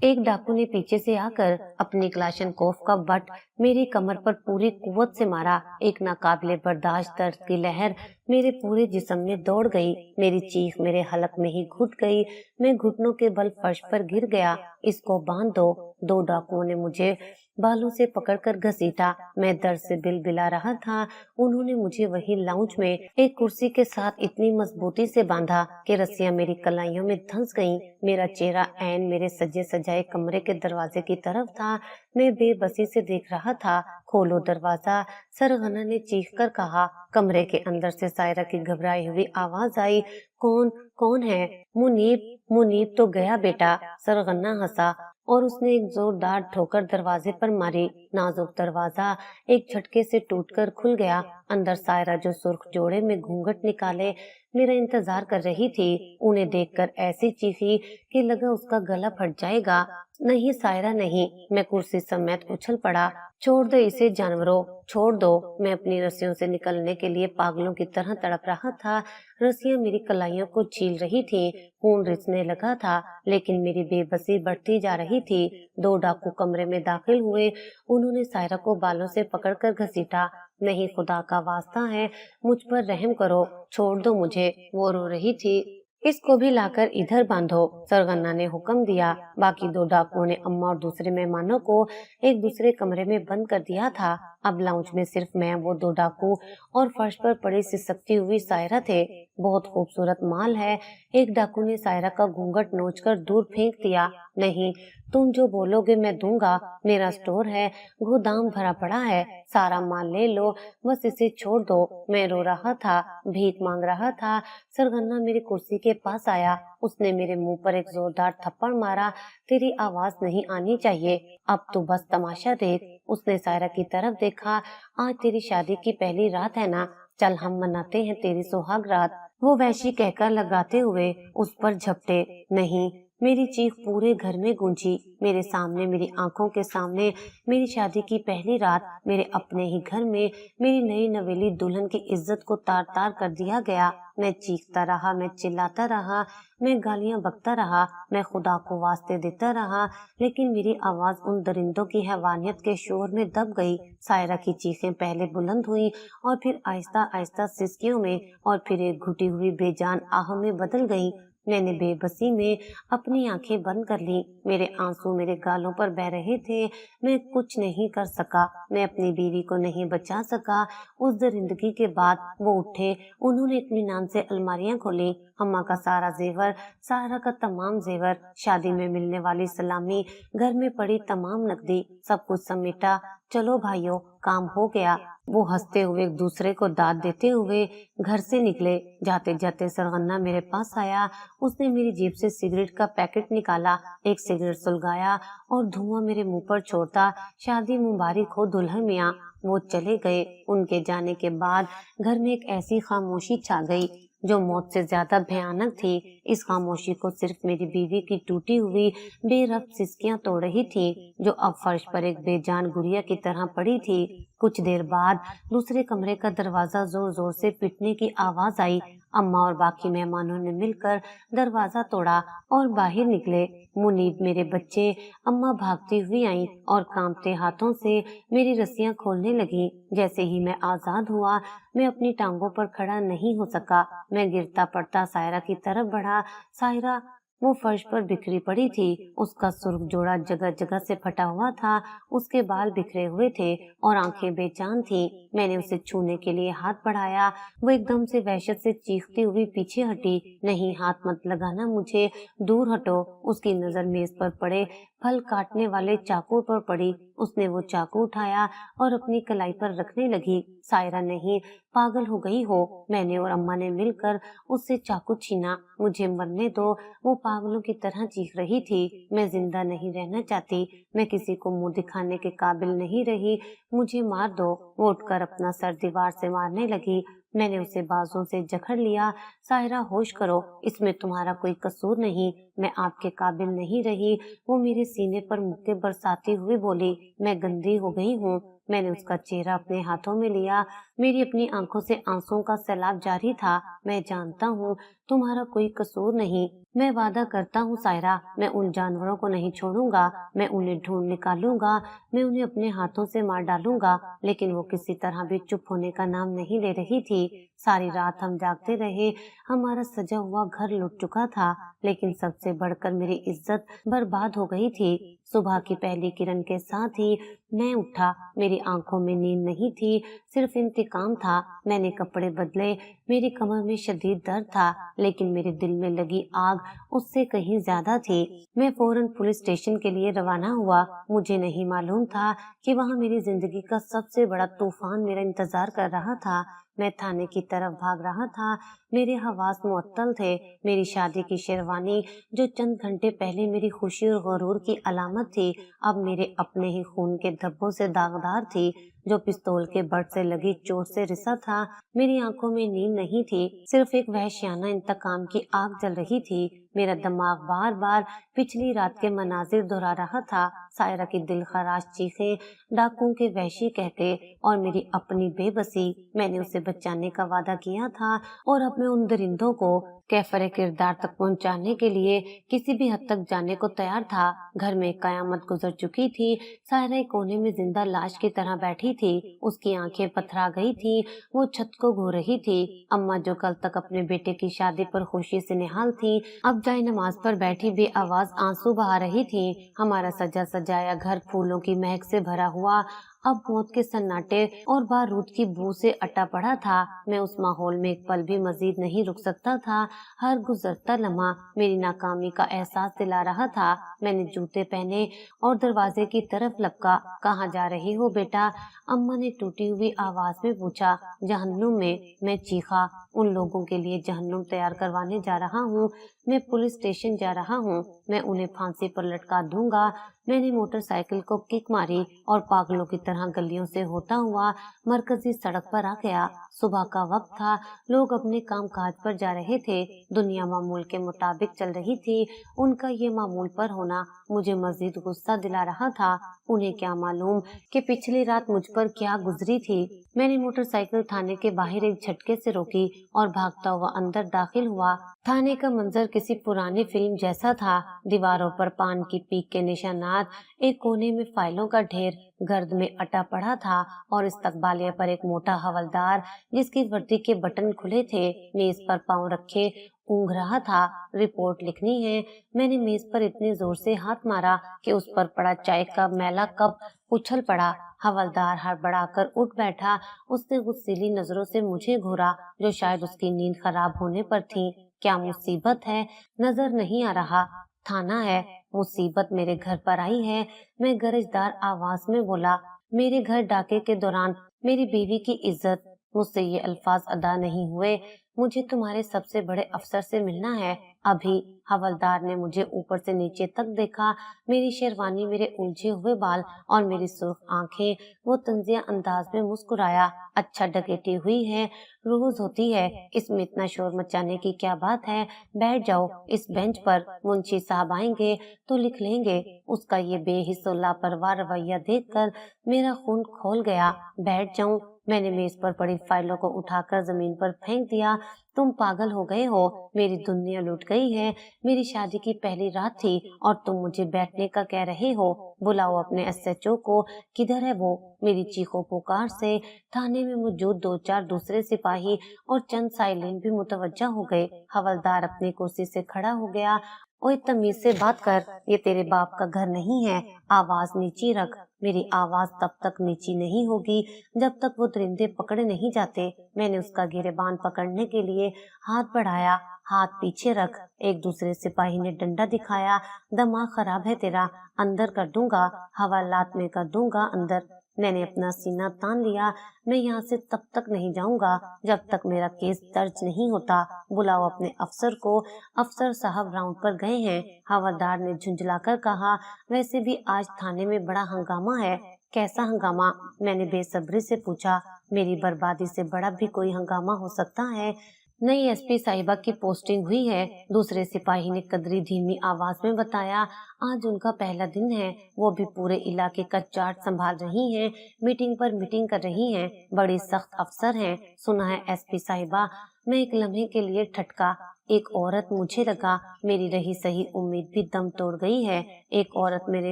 एक डाकू ने पीछे से आकर अपनी क्लाशनकोफ का बट मेरी कमर पर पूरी कुव्वत से मारा। एक नाकाबिले बर्दाश्त दर्द की लहर मेरे पूरे जिस्म में दौड़ गई। मेरी चीख मेरे हलक में ही घुट गई। मैं घुटनों के बल फर्श पर गिर गया। इसको बांध दो। 2 डाकुओं ने मुझे बालों से पकड़कर घसीटा। मैं दर्द से बिलबिला रहा था। उन्होंने मुझे वही लाउंज में एक कुर्सी के साथ इतनी मजबूती से बांधा कि रस्सियां मेरी कलाइयों में धंस गईं। मेरा चेहरा ऐन मेरे सजे सजाए कमरे के दरवाजे की तरफ था। मैं बेबसी से देख रहा था। खोलो दरवाजा, सरगना ने चीख कर कहा। कमरे के अंदर से सायरा की घबराई हुई आवाज आई। कौन कौन है? मुनीब। मुनीब तो गया बेटा। सरगना हंसा और उसने एक जोरदार ठोकर दरवाजे पर मारी। नाजुक दरवाजा एक झटके से टूटकर खुल गया। अंदर सायरा, जो सुर्ख जोड़े में घूंघट निकाले मेरा इंतजार कर रही थी, उन्हें देखकर ऐसी चीखी कि लगा उसका गला फट जाएगा। नहीं सायरा नहीं, मैं कुर्सी समेत उछल पड़ा। छोड़ दो इसे जानवरों, छोड़ दो। मैं अपनी रस्सियों से निकलने के लिए पागलों की तरह तड़प रहा था। रस्सियां मेरी कलाइयों को छील रही थी। खून रिसने लगा था, लेकिन मेरी बेबसी बढ़ती जा रही थी। 2 डाकू कमरे में दाखिल हुए। उन्होंने सायरा को बालों से पकड़कर घसीटा। नहीं, खुदा का वास्ता है, मुझ पर रहम करो, छोड़ दो मुझे। वो रो रही थी। इसको भी लाकर इधर बांधो, सरगना ने हुक्म दिया। बाकी 2 डाकुओं ने अम्मा और दूसरे मेहमानों को एक दूसरे कमरे में बंद कर दिया था। अब लाउंज में सिर्फ मैं, वो 2 डाकू और फर्श पर पड़ी सिसकती हुई सायरा थे। बहुत खूबसूरत माल है। एक डाकू ने सायरा का घूंघट नोचकर दूर फेंक दिया। नहीं, तुम जो बोलोगे मैं दूंगा। मेरा स्टोर है, गोदाम भरा पड़ा है, सारा माल ले लो, बस इसे छोड़ दो। मैं रो रहा था, भीख मांग रहा था। सरगना मेरी कुर्सी के पास आया। उसने मेरे मुंह पर एक जोरदार थप्पड़ मारा। तेरी आवाज नहीं आनी चाहिए, अब तू बस तमाशा देख। उसने सायरा की तरफ देखा। आज तेरी शादी की पहली रात है ना, चल हम मनाते हैं तेरी सुहाग रात। वो वैसी कहकर लगाते हुए उस पर झपटे। नहीं, मेरी चीख पूरे घर में गूंजी। मेरे सामने, मेरी आंखों के सामने, मेरी शादी की पहली रात, मेरे अपने ही घर में मेरी नई नवेली दुल्हन की इज्जत को तार तार कर दिया गया। मैं चीखता रहा, मैं चिल्लाता रहा, मैं गालियां बकता रहा, मैं खुदा को वास्ते देता रहा, लेकिन मेरी आवाज उन दरिंदों की हैवानियत के शोर में दब गई। सायरा की चीखें पहले बुलंद हुई और फिर आहिस्ता आहिस्ता सिसकियों में और फिर एक घुटी हुई बेजान आह में बदल गई। मैंने बेबसी में अपनी आंखें बंद कर ली। मेरे आंसू मेरे गालों पर बह रहे थे। मैं कुछ नहीं कर सका। मैं अपनी बीवी को नहीं बचा सका। उस दरिंदगी के बाद वो उठे। उन्होंने इत्मीनान से अलमारियां खोली। अम्मा का सारा जेवर, सारा का तमाम जेवर, शादी में मिलने वाली सलामी, घर में पड़ी तमाम नकदी, सब कुछ समेटा। चलो भाइयों, काम हो गया। वो हंसते हुए एक दूसरे को दाद देते हुए घर से निकले। जाते जाते सरगन्ना मेरे पास आया। उसने मेरी जेब से सिगरेट का पैकेट निकाला, एक सिगरेट सुलगाया और धुआं मेरे मुंह पर छोड़ता। शादी मुबारक हो दुल्हन मियाँ। वो चले गए। उनके जाने के बाद घर में एक ऐसी खामोशी छा गई जो मौत से ज्यादा भयानक थी। इस खामोशी को सिर्फ मेरी बीवी की टूटी हुई बेरब सिसकियां तोड़ रही थी, जो अब फर्श पर एक बेजान गुड़िया की तरह पड़ी थी। कुछ देर बाद दूसरे कमरे का दरवाजा जोर जोर से पीटने की आवाज आई। अम्मा और बाकी मेहमानों ने मिलकर दरवाजा तोड़ा और बाहर निकले। मुनीब, मेरे बच्चे, अम्मा भागती हुई आई और कांपते हाथों से मेरी रस्सियां खोलने लगी। जैसे ही मैं आजाद हुआ, मैं अपनी टांगों पर खड़ा नहीं हो सका। मैं गिरता पड़ता सायरा की तरफ बढ़ा। सायरा वो फर्श पर बिखरी पड़ी थी। उसका सुर्ख जोड़ा जगह जगह से फटा हुआ था। उसके बाल बिखरे हुए थे और आंखें बेजान थी। मैंने उसे छूने के लिए हाथ बढ़ाया। वो एकदम से वहशत से चीखती हुई पीछे हटी। नहीं, हाथ मत लगाना मुझे, दूर हटो। उसकी नजर मेज पर पड़े फल काटने वाले चाकू पर पड़ी। उसने वो चाकू उठाया और अपनी कलाई पर रखने लगी। सायरा, नहीं, पागल हो गई हो। मैंने और अम्मा ने मिलकर उससे चाकू छीना। मुझे मरने दो। वो पागलों की तरह चीख रही थी। मैं जिंदा नहीं रहना चाहती। मैं किसी को मुंह दिखाने के काबिल नहीं रही। मुझे मार दो। वो उठकर अपना सर दीवार से मारने लगी। मैंने उसे बाजों से जकड़ लिया। सायरा, होश करो, इसमें तुम्हारा कोई कसूर नहीं। मैं आपके काबिल नहीं रही। वो मेरे सीने पर मुक्के बरसाती हुई बोली। मैं गंदी हो गई हूँ। मैंने उसका चेहरा अपने हाथों में लिया। मेरी अपनी आंखों से आंसुओं का सैलाब जारी था। मैं जानता हूँ तुम्हारा कोई कसूर नहीं। मैं वादा करता हूँ सायरा, मैं उन जानवरों को नहीं छोड़ूंगा। मैं उन्हें ढूंढ निकालूंगा। मैं उन्हें अपने हाथों से मार डालूंगा। लेकिन वो किसी तरह भी चुप होने का नाम नहीं ले रही थी। सारी रात हम जागते रहे। हमारा सजा हुआ घर लुट चुका था, लेकिन सबसे बढ़कर मेरी इज्जत बर्बाद हो गई थी। सुबह की पहली किरण के साथ ही मैं उठा। मेरी आंखों में नींद नहीं थी, सिर्फ इंतकाम था। मैंने कपड़े बदले। मेरी कमर में शदीद दर्द था, लेकिन मेरे दिल में लगी आग उससे कहीं ज्यादा थी। मैं फौरन पुलिस स्टेशन के लिए रवाना हुआ। मुझे नहीं मालूम था कि वहाँ मेरी जिंदगी का सबसे बड़ा तूफान मेरा इंतजार कर रहा था। मैं थाने की तरफ भाग रहा था। मेरे हवास मुअत्तल थे। मेरी शादी की शेरवानी, जो चंद घंटे पहले मेरी खुशी और गुरूर की अलामत थी, अब मेरे अपने ही खून के धब्बों से दागदार थी, जो पिस्तौल के बट से लगी चोट से रिसा था। मेरी आंखों में नींद नहीं थी, सिर्फ एक वहशियाना इंतकाम की आग जल रही थी। मेरा दिमाग बार बार पिछली रात के मनाजिर दोहरा रहा था। सायरा की दिलखराश चीखें, डाकुओं के वहशी कहते और मेरी अपनी बेबसी। मैंने उसे बचाने का वादा किया था और अब मैं उन दरिंदों को कैफरे किरदार तक पहुंचाने के लिए किसी भी हद तक जाने को तैयार था। घर में कयामत गुजर चुकी थी। सायरा एक कोने में जिंदा लाश की तरह बैठी थी। उसकी आंखें पथरा गई थी। वो छत को घो रही थी। अम्मा, जो कल तक अपने बेटे की शादी पर खुशी से निहाल थी, अब जाए नमाज पर बैठी बेआवाज आंसू बहा रही थी। हमारा सजा सजाया घर फूलों की महक से भरा हुआ अब मौत के सन्नाटे और बारूद की बू से अटा पड़ा था। मैं उस माहौल में एक पल भी मजीद नहीं रुक सकता था। हर गुजरता लम्हा मेरी नाकामी का एहसास दिला रहा था। मैंने जूते पहने और दरवाजे की तरफ लपका। कहाँ जा रही हो बेटा? अम्मा ने टूटी हुई आवाज में पूछा। जहन्नुम में, मैं चीखा। उन लोगों के लिए जहन्नुम तैयार करवाने जा रहा हूँ। मैं पुलिस स्टेशन जा रहा हूँ। मैं उन्हें फांसी पर लटका दूंगा। मैंने मोटरसाइकिल को किक मारी और पागलों की तरह गलियों से होता हुआ मरकजी सड़क पर आ गया। सुबह का वक्त था। लोग अपने काम काज पर जा रहे थे। दुनिया मामूल के मुताबिक चल रही थी। उनका ये मामूल पर होना मुझे मजीद गुस्सा दिला रहा था। उन्हें क्या मालूम कि पिछली रात मुझ पर क्या गुजरी थी। मैंने मोटरसाइकिल थाने के बाहर एक झटके से रोकी और भागता हुआ अंदर दाखिल हुआ। थाने का मंजर किसी पुरानी फिल्म जैसा था। दीवारों पर पान की पीक के निशानात, एक कोने में फाइलों का ढेर गर्द में अटा पड़ा था और इस्तकबालिया पर एक मोटा हवलदार, जिसकी वर्दी के बटन खुले थे, मेज पर पांव रखे ऊँघ रहा था। रिपोर्ट लिखनी है। मैंने मेज पर इतने जोर से हाथ मारा कि उस पर पड़ा चाय का मैला कप उछल पड़ा। हवलदार हड़बड़ाकर उठ बैठा। उसने गुस्सैली नजरों से मुझे घूरा, जो शायद उसकी नींद खराब होने पर थी। क्या मुसीबत है? नजर नहीं आ रहा। थाना है। मुसीबत मेरे घर पर आई है। मैं गरजदार आवाज में बोला। मेरे घर डाके के दौरान मेरी बीवी की इज्जत। मुझसे ये अल्फाज अदा नहीं हुए। मुझे तुम्हारे सबसे बड़े अफसर से मिलना है अभी। हवलदार ने मुझे ऊपर से नीचे तक देखा। मेरी शेरवानी, मेरे उलझे हुए बाल और मेरी सुर्ख आंखें। वो तंजिया अंदाज में मुस्कुराया। अच्छा, डकैती हुई है, रोज होती है, इसमें इतना शोर मचाने की क्या बात है? बैठ जाओ इस बेंच पर, मुंशी साहब आएंगे तो लिख लेंगे। उसका ये बेहिस्सो लापरवाह रवैया देखकर मेरा खून खौल गया। बैठ जाऊं? मैंने मेज पर पड़ी फाइलों को उठाकर जमीन पर फेंक दिया। तुम पागल हो गए हो? मेरी दुनिया लूट गई है। मेरी शादी की पहली रात थी और तुम मुझे बैठने का कह रहे हो? बुलाओ अपने एसएचओ को। किधर है वो? मेरी चीखों पुकार से थाने में मौजूद 2-4 दूसरे सिपाही और चंद साइलेंट भी मुतवज्जा हो गए। हवलदार अपनी कुर्सी से खड़ा हो गया। ओए, तमीज से बात कर, ये तेरे बाप का घर नहीं है। आवाज नीची रख। मेरी आवाज तब तक नीची नहीं होगी जब तक वो दरिंदे पकड़े नहीं जाते। मैंने उसका गिरेबान पकड़ने के लिए हाथ बढ़ाया। हाथ पीछे रख। एक दूसरे सिपाही ने डंडा दिखाया। दिमाग खराब है तेरा? अंदर कर दूंगा, हवालात में कर दूंगा अंदर। मैंने अपना सीना तान लिया। मैं यहाँ से तब तक नहीं जाऊंगा जब तक मेरा केस दर्ज नहीं होता। बुलाओ अपने अफसर को। अफसर साहब राउंड पर गए हैं, हवलदार ने झुंझलाकर कहा। वैसे भी आज थाने में बड़ा हंगामा है। कैसा हंगामा? मैंने बेसब्री से पूछा। मेरी बर्बादी से बड़ा भी कोई हंगामा हो सकता है। नई एसपी साहिबा की पोस्टिंग हुई है, दूसरे सिपाही ने कदरी धीमी आवाज में बताया। आज उनका पहला दिन है। वो भी पूरे इलाके का चार्ज संभाल रही हैं, मीटिंग पर मीटिंग कर रही हैं। बड़ी सख्त अफसर हैं, सुना है एसपी साहिबा। मैं एक लम्हे के लिए ठटका। एक औरत, मुझे लगा मेरी रही सही उम्मीद भी दम तोड़ गई है। एक औरत मेरे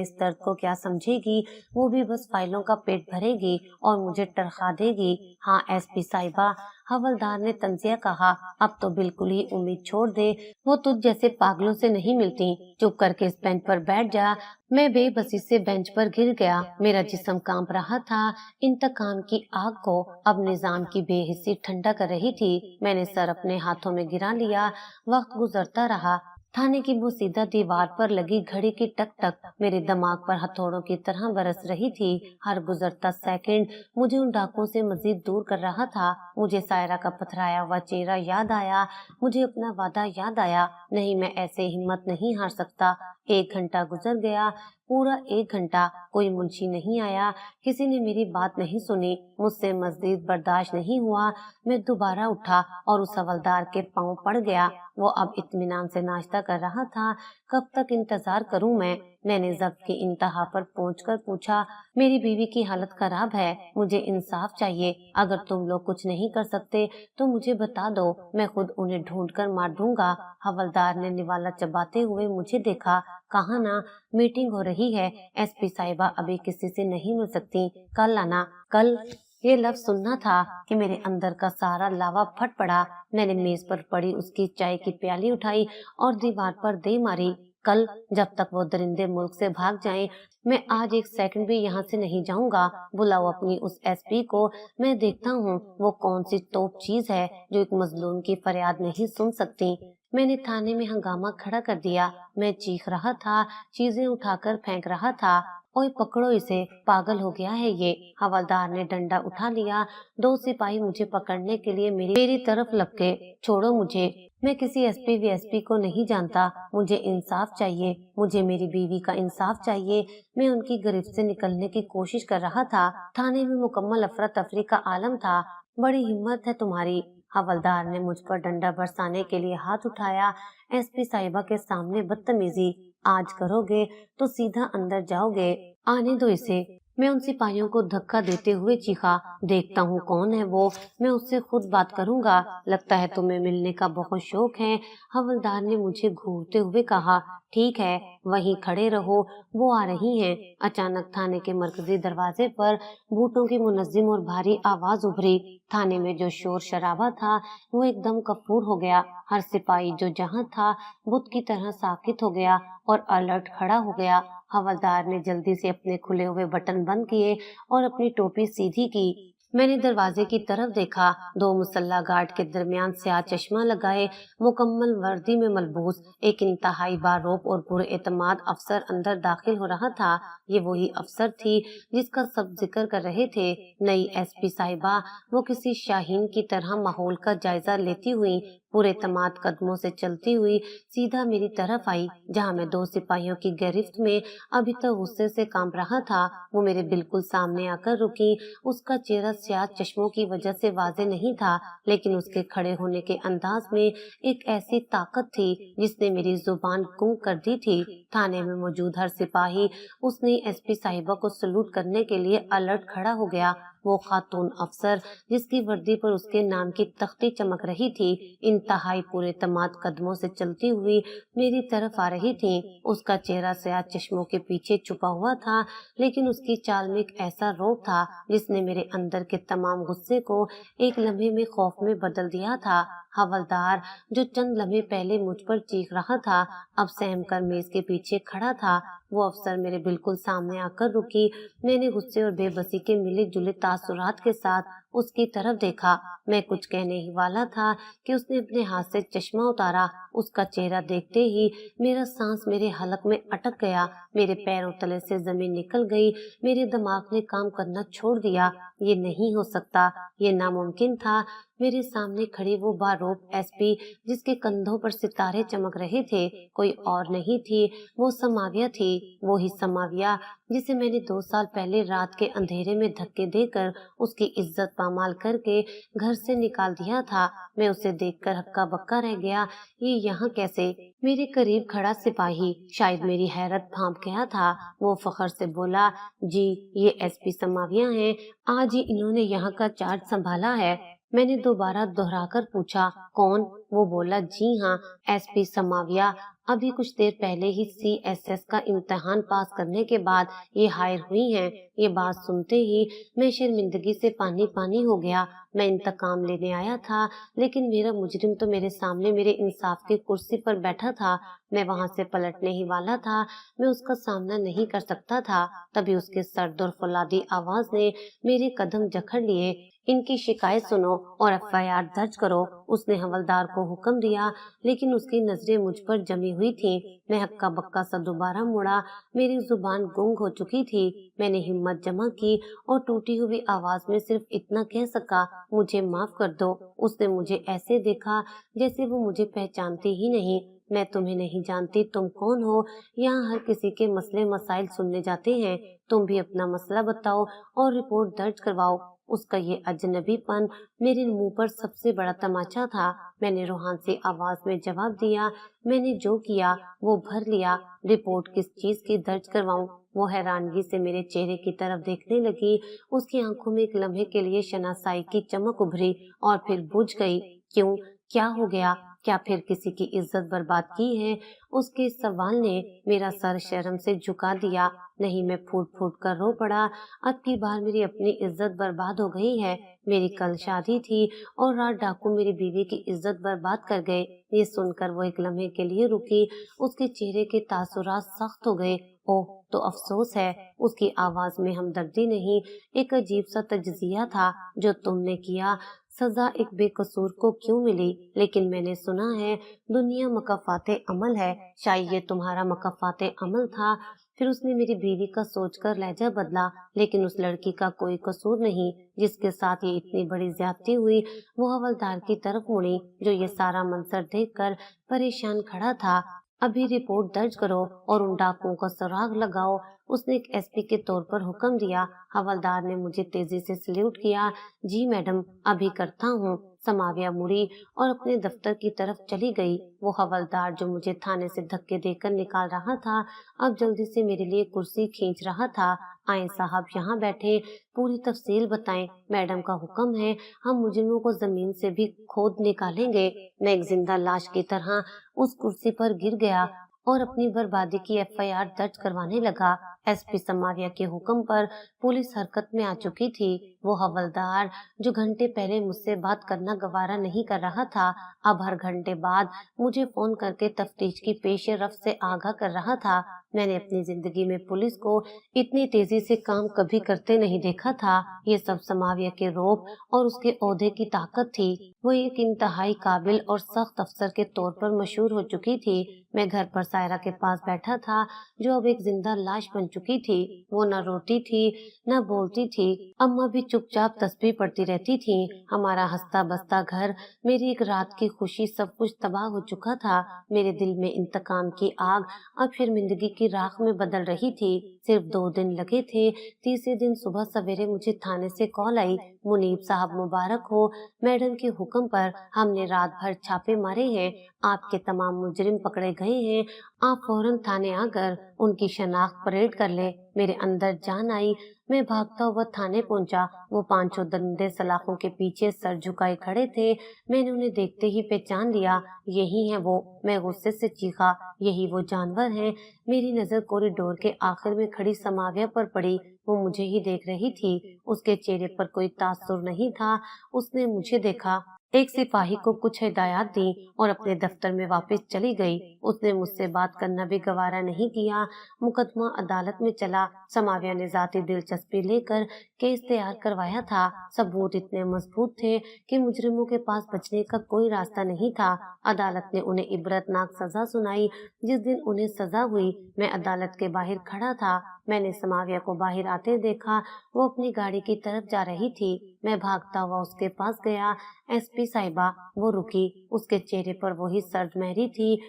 इस दर्द को क्या समझेगी? वो भी बस फाइलों का पेट भरेगी और मुझे टरखा देगी। हाँ एसपी साहिबा, हवलदार ने तंजिया कहा। अब तो बिल्कुल ही उम्मीद छोड़ दे। वो तुझ जैसे पागलों से नहीं मिलती। चुप करके इस बेंच पर बैठ जा। मैं बेबसी से बेंच पर गिर गया। मेरा जिस्म कांप रहा था। इंतकाम की आग को अब निजाम की बेहिस्सी ठंडा कर रही थी। मैंने सर अपने हाथों में गिरा लिया। वक्त गुजरता रहा। थाने की वो सीधा दीवार पर लगी घड़ी की टक टक मेरे दिमाग पर हथौड़ों की तरह बरस रही थी। हर गुजरता सेकंड मुझे उन डाकुओं से मजीद दूर कर रहा था। मुझे सायरा का पथराया हुआ चेहरा याद आया। मुझे अपना वादा याद आया। नहीं, मैं ऐसे हिम्मत नहीं हार सकता। 1 घंटा गुजर गया, पूरा 1 घंटा। कोई मुंशी नहीं आया, किसी ने मेरी बात नहीं सुनी। मुझसे मजीद बर्दाश्त नहीं हुआ। मैं दोबारा उठा और उस हवलदार के पांव पड़ गया। वो अब इत्मीनान से नाश्ता कर रहा था। कब तक इंतजार करूं मैं? मैंने जब्त की इंतहा पर पहुंचकर पूछा। मेरी बीवी की हालत खराब है, मुझे इंसाफ चाहिए। अगर तुम लोग कुछ नहीं कर सकते तो मुझे बता दो, मैं खुद उन्हें ढूंढ कर मार दूंगा। हवलदार ने निवाला चबाते हुए मुझे देखा। कहा ना, मीटिंग हो रही है, एसपी साहिबा अभी किसी से नहीं मिल सकती। कल आना। कल? ये लफ्ज सुनना था कि मेरे अंदर का सारा लावा फट पड़ा। मैंने मेज पर पड़ी उसकी चाय की प्याली उठाई और दीवार पर दे मारी। कल? जब तक वो दरिंदे मुल्क से भाग जाएं, मैं आज 1 सेकंड भी यहाँ से नहीं जाऊंगा। बुलाओ अपनी उस एसपी को। मैं देखता हूँ वो कौन सी तोप चीज है जो एक मजलूम की फरियाद नहीं सुन सकती। मैंने थाने में हंगामा खड़ा कर दिया। मैं चीख रहा था, चीजें उठाकर फेंक रहा था। ओए पकड़ो इसे, पागल हो गया है ये। हवलदार ने डंडा उठा लिया। 2 सिपाही मुझे पकड़ने के लिए मेरी तरफ लपके। छोड़ो मुझे, मैं किसी एसपी वीएसपी को नहीं जानता। मुझे इंसाफ चाहिए, मुझे मेरी बीवी का इंसाफ चाहिए। मैं उनकी गिरफ्त से निकलने की कोशिश कर रहा था। थाने में मुकम्मल अफरा तफरी का आलम था। बड़ी हिम्मत है तुम्हारी। हवलदार ने मुझ पर डंडा बरसाने के लिए हाथ उठाया। एसपी साहिबा के सामने बदतमीजी आज करोगे तो सीधा अंदर जाओगे। आने दो इसे। मैं उन सिपाहियों को धक्का देते हुए चीखा, देखता हूँ कौन है वो, मैं उससे खुद बात करूंगा। लगता है तुम्हें मिलने का बहुत शौक है। हवलदार ने मुझे घूरते हुए कहा। ठीक है, वहीं खड़े रहो, वो आ रही हैं। अचानक थाने के मरकजी दरवाजे पर बूटों की मुनज्जिम और भारी आवाज उभरी। थाने में जो शोर शराबा था वो एकदम कफूर हो गया। हर सिपाही जो जहाँ था बुत की तरह साकित हो गया और अलर्ट खड़ा हो गया। हवलदार ने जल्दी से अपने खुले हुए बटन बंद किए और अपनी टोपी सीधी की। मैंने दरवाजे की तरफ देखा। दो मुसल्ला गार्ड के दरमियान स्याह चश्मा लगाए, मुकम्मल वर्दी में मलबूस एक इंतहाई बारोब और पुरएतमाद अफसर अंदर दाखिल हो रहा था। ये वही अफसर थी जिसका सब जिक्र कर रहे थे। नई एसपी साहिबा वो किसी शाहीन की तरह माहौल का जायजा लेती हुई पुरएतमाद कदमों से चलती हुई सीधा मेरी तरफ आई, जहाँ मैं दो सिपाहियों की गिरफ्त में अभी तक गुस्से से कांप रहा था। वो मेरे बिल्कुल सामने आकर रुकी। उसका चेहरा स्याह चश्मों की वजह से वाज़ेह नहीं था, लेकिन उसके खड़े होने के अंदाज में एक ऐसी ताकत थी जिसने मेरी जुबान गुम कर दी थी। थाने में मौजूद हर सिपाही उसने एसपी साहिबा को सलूट करने के लिए अलर्ट खड़ा हो गया। वो खातून अफसर जिसकी वर्दी पर उसके नाम की तख्ती चमक रही थी, इंतहाई पुरएतमाद कदमों से चलती हुई मेरी तरफ आ रही थी। उसका चेहरा स्याह चश्मों के पीछे छुपा हुआ था, लेकिन उसकी चाल में एक ऐसा रौब था जिसने मेरे अंदर के तमाम गुस्से को एक लम्हे में खौफ में बदल दिया था। हवलदार जो चंद लम्हे पहले मुझ पर चीख रहा था, अब सहम कर मेज के पीछे खड़ा था। वो अफसर मेरे बिल्कुल सामने आकर रुकी। मैंने गुस्से और बेबसी के मिले जुले तासुरात के साथ उसकी तरफ देखा। मैं कुछ कहने ही वाला था कि उसने अपने हाथ से चश्मा उतारा। उसका चेहरा देखते ही मेरा सांस मेरे हलक में अटक गया। मेरे पैरों तले से जमीन निकल गई। मेरे दिमाग ने काम करना छोड़ दिया। ये नहीं हो सकता, ये नामुमकिन था। मेरे सामने खड़ी वो बारोब एसपी जिसके कंधों पर सितारे चमक रहे थे, कोई और नहीं थी, वो समाविया थी। वो ही समाविया जिसे मैंने 2 साल पहले रात के अंधेरे में धक्के देकर उसकी इज्जत पामाल करके घर से निकाल दिया था। मैं उसे देखकर हक्का बक्का रह गया। ये यहाँ कैसे? मेरे करीब खड़ा सिपाही शायद मेरी हैरत भांप गया था। वो फखर से बोला, जी ये एसपी समाविया हैं, आज ही इन्होंने यहाँ का चार्ज संभाला है। मैंने दोबारा दोहराकर पूछा, कौन? वो बोला, जी हाँ, एसपी समाविया। अभी कुछ देर पहले ही सीएसएस का इम्तिहान पास करने के बाद ये हायर हुई हैं। ये बात सुनते ही मैं शर्मिंदगी से पानी पानी हो गया। मैं इंतकाम लेने आया था, लेकिन मेरा मुजरिम तो मेरे सामने मेरे इंसाफ की कुर्सी पर बैठा था। मैं वहां से पलटने ही वाला था। मैं उसका सामना नहीं कर सकता था। तभी उसके सर्द और फौलादी आवाज ने मेरे कदम जकड़ लिए। इनकी शिकायत सुनो और एफआईआर दर्ज करो। उसने हवलदार को हुक्म दिया, लेकिन उसकी नजरें मुझ पर जमी हुई थीं। मैं हक्का बक्का सा दोबारा मुड़ा। मेरी जुबान गुंग हो चुकी थी। मैंने हिम्मत जमा की और टूटी हुई आवाज में सिर्फ इतना कह सका, मुझे माफ कर दो। उसने मुझे ऐसे देखा जैसे वो मुझे पहचानती ही नहीं। मैं तुम्हें नहीं जानती, तुम कौन हो? यहाँ हर किसी के मसले मसाइल सुनने जाते हैं। तुम भी अपना मसला बताओ और रिपोर्ट दर्ज करवाओ। उसका ये अजनबीपन मेरे मुंह पर सबसे बड़ा तमाचा था। मैंने रूहान सी आवाज में जवाब दिया, मैंने जो किया वो भर लिया। रिपोर्ट किस चीज की दर्ज करवाऊं? वो हैरानगी से मेरे चेहरे की तरफ देखने लगी। उसकी आंखों में एक लम्हे के लिए शनासाई की चमक उभरी और फिर बुझ गई। क्यों? क्या हो गया? क्या फिर किसी की इज्जत बर्बाद की है? उसके इस सवाल ने मेरा सर शर्म से झुका दिया। नहीं, मैं फूट फूट कर रो पड़ा। अब की बार मेरी अपनी इज्जत बर्बाद हो गई है। मेरी कल शादी थी और रात डाकू मेरी बीवी की इज्जत बर्बाद कर गए। ये सुनकर वो एक लम्हे के लिए रुकी। उसके चेहरे के तासुरात सख्त हो गए। ओह, तो अफसोस है। उसकी आवाज में हमदर्दी नहीं, एक अजीब सा तज्जिया था। जो तुमने किया, सजा एक बेकसूर को क्यों मिली? लेकिन मैंने सुना है दुनिया मकफाते अमल है। शायद ये तुम्हारा मकफाते अमल था। फिर उसने मेरी बीवी का सोचकर लहजा बदला। लेकिन उस लड़की का कोई कसूर नहीं जिसके साथ ये इतनी बड़ी ज्यादती हुई। वो हवलदार की तरफ मुड़ी जो ये सारा मंजर देखकर परेशान खड़ा था। अभी रिपोर्ट दर्ज करो और उन डाकुओं का सुराग लगाओ। उसने एक एसपी के तौर पर हुक्म दिया। हवलदार ने मुझे तेजी से सल्यूट किया। जी मैडम, अभी करता हूँ। समाविया मुड़ी और अपने दफ्तर की तरफ चली गई। वो हवलदार जो मुझे थाने से धक्के देकर निकाल रहा था, अब जल्दी से मेरे लिए कुर्सी खींच रहा था। आए साहब, यहाँ बैठे, पूरी तफसील बताएं। मैडम का हुक्म है, हम मुजरिमों को जमीन से भी खोद निकालेंगे। मैं एक जिंदा लाश की तरह उस कुर्सी पर गिर गया और अपनी बर्बादी की एफआईआर दर्ज करवाने लगा। एसपी समाविया के हुक्म पर पुलिस हरकत में आ चुकी थी। वो हवलदार जो घंटे पहले मुझसे बात करना गवारा नहीं कर रहा था, अब हर घंटे बाद मुझे फोन करके तफ्तीश की पेश रफ्त से आगाह कर रहा था। मैंने अपनी जिंदगी में पुलिस को इतनी तेजी से काम कभी करते नहीं देखा था। ये सब समाविया के रौब और उसके ओहदे की ताकत थी। वो एक इंतहाई काबिल और सख्त अफसर के तौर पर मशहूर हो चुकी थी। मैं घर पर सायरा के पास बैठा था, जो अब एक जिंदा लाश बन चुकी थी। वो न रोती थी, न बोलती थी। अम्मा भी चुपचाप तस्बीह पढ़ती रहती थी। हमारा हंसता बसता घर, मेरी एक रात की खुशी, सब कुछ तबाह हो चुका था। मेरे दिल में इंतकाम की आग अब शर्मिंदगी की राख में बदल रही थी। सिर्फ 2 दिन लगे थे। तीसरे दिन सुबह सवेरे मुझे थाने से कॉल आई, मुनीब साहब मुबारक हो, मैडम के हुक्म पर हमने रात भर छापे मारे हैं, आपके तमाम मुजरिम पकड़े गए हैं, आप फौरन थाने आकर उनकी शनाख्त परेड कर ले। मेरे अंदर जान आई। मैं भागता हुआ थाने पहुंचा। वो 5 दरिंदे सलाखों के पीछे सर झुकाए खड़े थे। मैंने उन्हें देखते ही पहचान लिया, यही है वो। मैं गुस्से से चीखा, यही वो जानवर हैं। मेरी नजर कॉरिडोर के आखिर में खड़ी समाविया पर पड़ी। वो मुझे ही देख रही थी। उसके चेहरे पर कोई तासुर नहीं था। उसने मुझे देखा, एक सिपाही को कुछ हिदायत दी और अपने दफ्तर में वापस चली गई। उसने मुझसे बात करना भी गवारा नहीं किया। मुकदमा अदालत में चला। समाविया ने जाती दिलचस्पी लेकर केस तैयार करवाया था। सबूत इतने मजबूत थे कि मुजरिमों के पास बचने का कोई रास्ता नहीं था। अदालत ने उन्हें इबरतनाक सजा सुनाई। जिस दिन उन्हें सजा हुई, मैं अदालत के बाहर खड़ा था। मैंने समाविया को बाहर आते देखा। वो अपनी गाड़ी की तरफ जा रही थी। मैं भागता हुआ उसके पास गया। एसपी साहिबा, वो रुकी। उसके चेहरे पर वही सर्द मेहरी थी।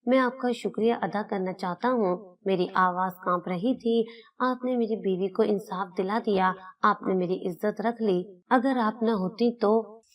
मैं आपका शुक्रिया अदा करना चाहता हूँ। मेरी आवाज कांप रही थी। आपने मेरी बीवी को इंसाफ दिला दिया। आपने मेरी इज्जत रख ली। अगर आप न होती तो।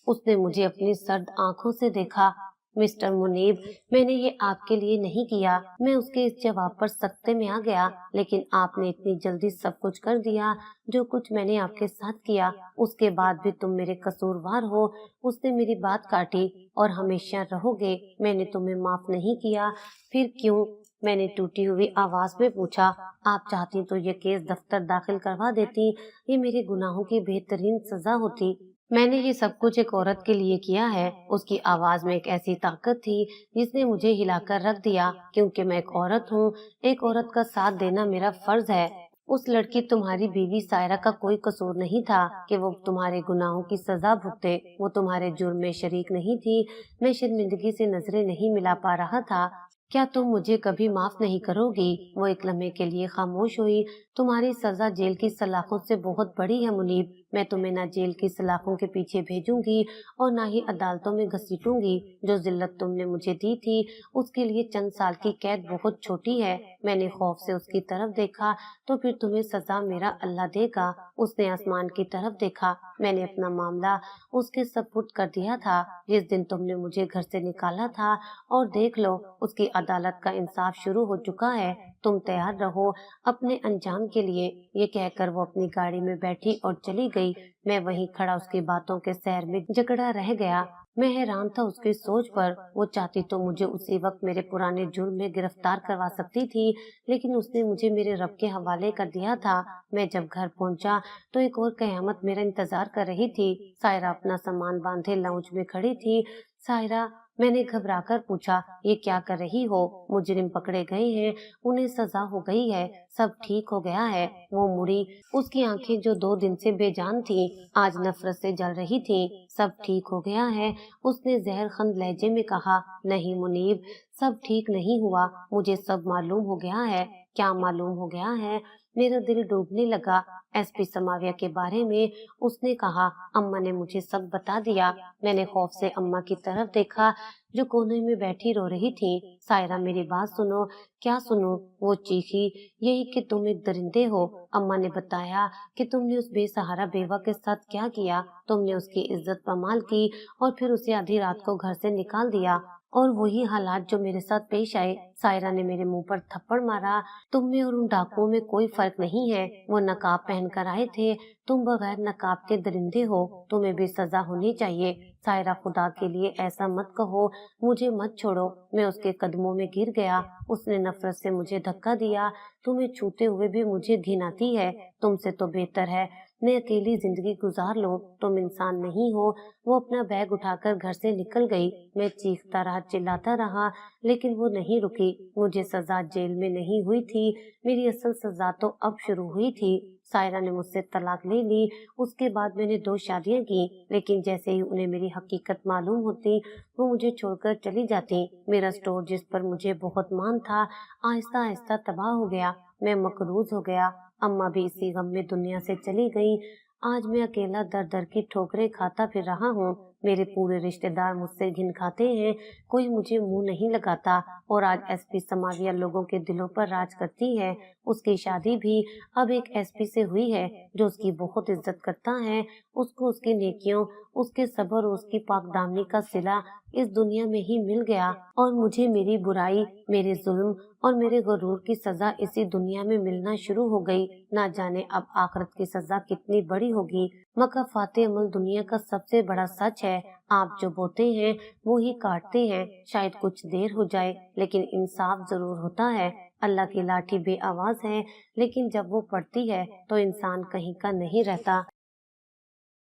उसने मुझे अपनी सर्द आंखों से देखा। मिस्टर मुनीब, मैंने ये आपके लिए नहीं किया। मैं उसके इस जवाब पर सख्ते में आ गया। लेकिन आपने इतनी जल्दी सब कुछ कर दिया। जो कुछ मैंने आपके साथ किया, उसके बाद भी तुम मेरे कसूरवार हो। उसने मेरी बात काटी। और हमेशा रहोगे। मैंने तुम्हें माफ नहीं किया। फिर क्यों? मैंने टूटी हुई आवाज में पूछा। आप चाहती तो ये केस दफ्तर दाखिल करवा देती। ये मेरे गुनाहों की बेहतरीन सजा होती। मैंने ये सब कुछ एक औरत के लिए किया है। उसकी आवाज में एक ऐसी ताकत थी जिसने मुझे हिलाकर रख दिया। क्योंकि मैं एक औरत हूँ, एक औरत का साथ देना मेरा फर्ज है। उस लड़की तुम्हारी बीवी सायरा का कोई कसूर नहीं था कि वो तुम्हारे गुनाहों की सजा भुगते। वो तुम्हारे जुर्म में शरीक नहीं थी। मैं शर्मिंदगी से नजरें नहीं मिला पा रहा था। क्या तुम मुझे कभी माफ नहीं करोगी? वो एक लम्हे के लिए खामोश हुई। तुम्हारी सजा जेल की सलाखों से बहुत बड़ी है मुनीब। मैं तुम्हें ना जेल की सलाखों के पीछे भेजूंगी और ना ही अदालतों में घसीटूंगी। जो जिल्लत तुमने मुझे दी थी, उसके लिए चंद साल की कैद बहुत छोटी है। मैंने खौफ से उसकी तरफ देखा। तो फिर तुम्हें सजा मेरा अल्लाह देगा। उसने आसमान की तरफ देखा। मैंने अपना मामला उसके सपुर्द कर दिया था जिस दिन तुमने मुझे घर से निकाला था। और देख लो, उसकी अदालत का इंसाफ शुरू हो चुका है। तुम तैयार रहो अपने अंजाम के लिए। ये कहकर वो अपनी गाड़ी में बैठी और चली गई। मैं वहीं खड़ा उसकी बातों के सहर में जकड़ा रह गया। मैं हैरान था उसकी सोच पर। वो चाहती तो मुझे उसी वक्त मेरे पुराने जुर्म में गिरफ्तार करवा सकती थी, लेकिन उसने मुझे मेरे रब के हवाले कर दिया था। मैं जब घर पहुंचा तो एक और कयामत मेरा इंतजार कर रही थी। सायरा अपना सामान बांधे लाउंज में खड़ी थी। सायरा, मैंने घबराकर पूछा, ये क्या कर रही हो? मुजरिम पकड़े गए हैं, उन्हें सजा हो गई है, सब ठीक हो गया है। वो मुड़ी। उसकी आंखें जो 2 दिन से बेजान थीं, आज नफरत से जल रही थीं। सब ठीक हो गया है, उसने जहरखंद लहजे में कहा। नहीं मुनीब, सब ठीक नहीं हुआ। मुझे सब मालूम हो गया है। क्या मालूम हो गया है? मेरा दिल डूबने लगा। एसपी समाविया के बारे में उसने कहा। अम्मा ने मुझे सब बता दिया। मैंने खौफ से अम्मा की तरफ देखा जो कोने में बैठी रो रही थी। सायरा मेरी बात सुनो। क्या सुनो? वो चीखी। यही कि तुम एक दरिंदे हो। अम्मा ने बताया कि तुमने उस बेसहारा बेवा के साथ क्या किया। तुमने उसकी इज्जत पमाल की और फिर उसे आधी रात को घर से निकाल दिया। और वही हालात जो मेरे साथ पेश आए। सायरा ने मेरे मुंह पर थप्पड़ मारा। तुम में और उन डाकुओं में कोई फर्क नहीं है। वो नकाब पहनकर आए थे, तुम बगैर नकाब के दरिंदे हो। तुम्हें भी सजा होनी चाहिए। सायरा, खुदा के लिए ऐसा मत कहो, मुझे मत छोड़ो। मैं उसके कदमों में गिर गया। उसने नफरत से मुझे धक्का दिया। तुम्हें छूते हुए भी मुझे घिन आती है। तुमसे तो बेहतर है मैं अकेली जिंदगी गुजार लूं। तुम इंसान नहीं हो। वो अपना बैग उठाकर घर से निकल गई। मैं चीखता रहा, चिल्लाता रहा, लेकिन वो नहीं रुकी। मुझे सजा जेल में नहीं हुई थी, मेरी असल सजा तो अब शुरू हुई थी। सायरा ने मुझसे तलाक ले ली। उसके बाद मैंने 2 शादियां की, लेकिन जैसे ही उन्हें मेरी हकीकत मालूम होती वो मुझे छोड़कर चली जाती। मेरा स्टोर जिस पर मुझे बहुत मान था आहिस्ता आहिस्ता तबाह हो गया। मैं मकरूज हो गया। अम्मा भी इसी गम में दुनिया से चली गई। आज मैं अकेला दर दर की ठोकरें खाता फिर रहा हूँ। मेरे पूरे रिश्तेदार मुझसे घिन खाते हैं। कोई मुझे मुंह नहीं लगाता। और आज एसपी समाविया लोगों के दिलों पर राज करती है। उसकी शादी भी अब एक एसपी से हुई है जो उसकी बहुत इज्जत करता है। उसको उसकी नेकियों, उसके सब्र और उसकी पाकदामनी का सिला इस दुनिया में ही मिल गया। और मुझे मेरी बुराई, मेरे जुल्म और मेरे गुरूर की सजा इसी दुनिया में मिलना शुरू हो गई। ना जाने अब आखिरत की सजा कितनी बड़ी होगी। मकाफाते अमल दुनिया का सबसे बड़ा सच है। आप जो बोते हैं वो ही काटते हैं। शायद कुछ देर हो जाए लेकिन इंसाफ जरूर होता है। अल्लाह की लाठी बेआवाज है, लेकिन जब वो पड़ती है तो इंसान कहीं का नहीं रहता।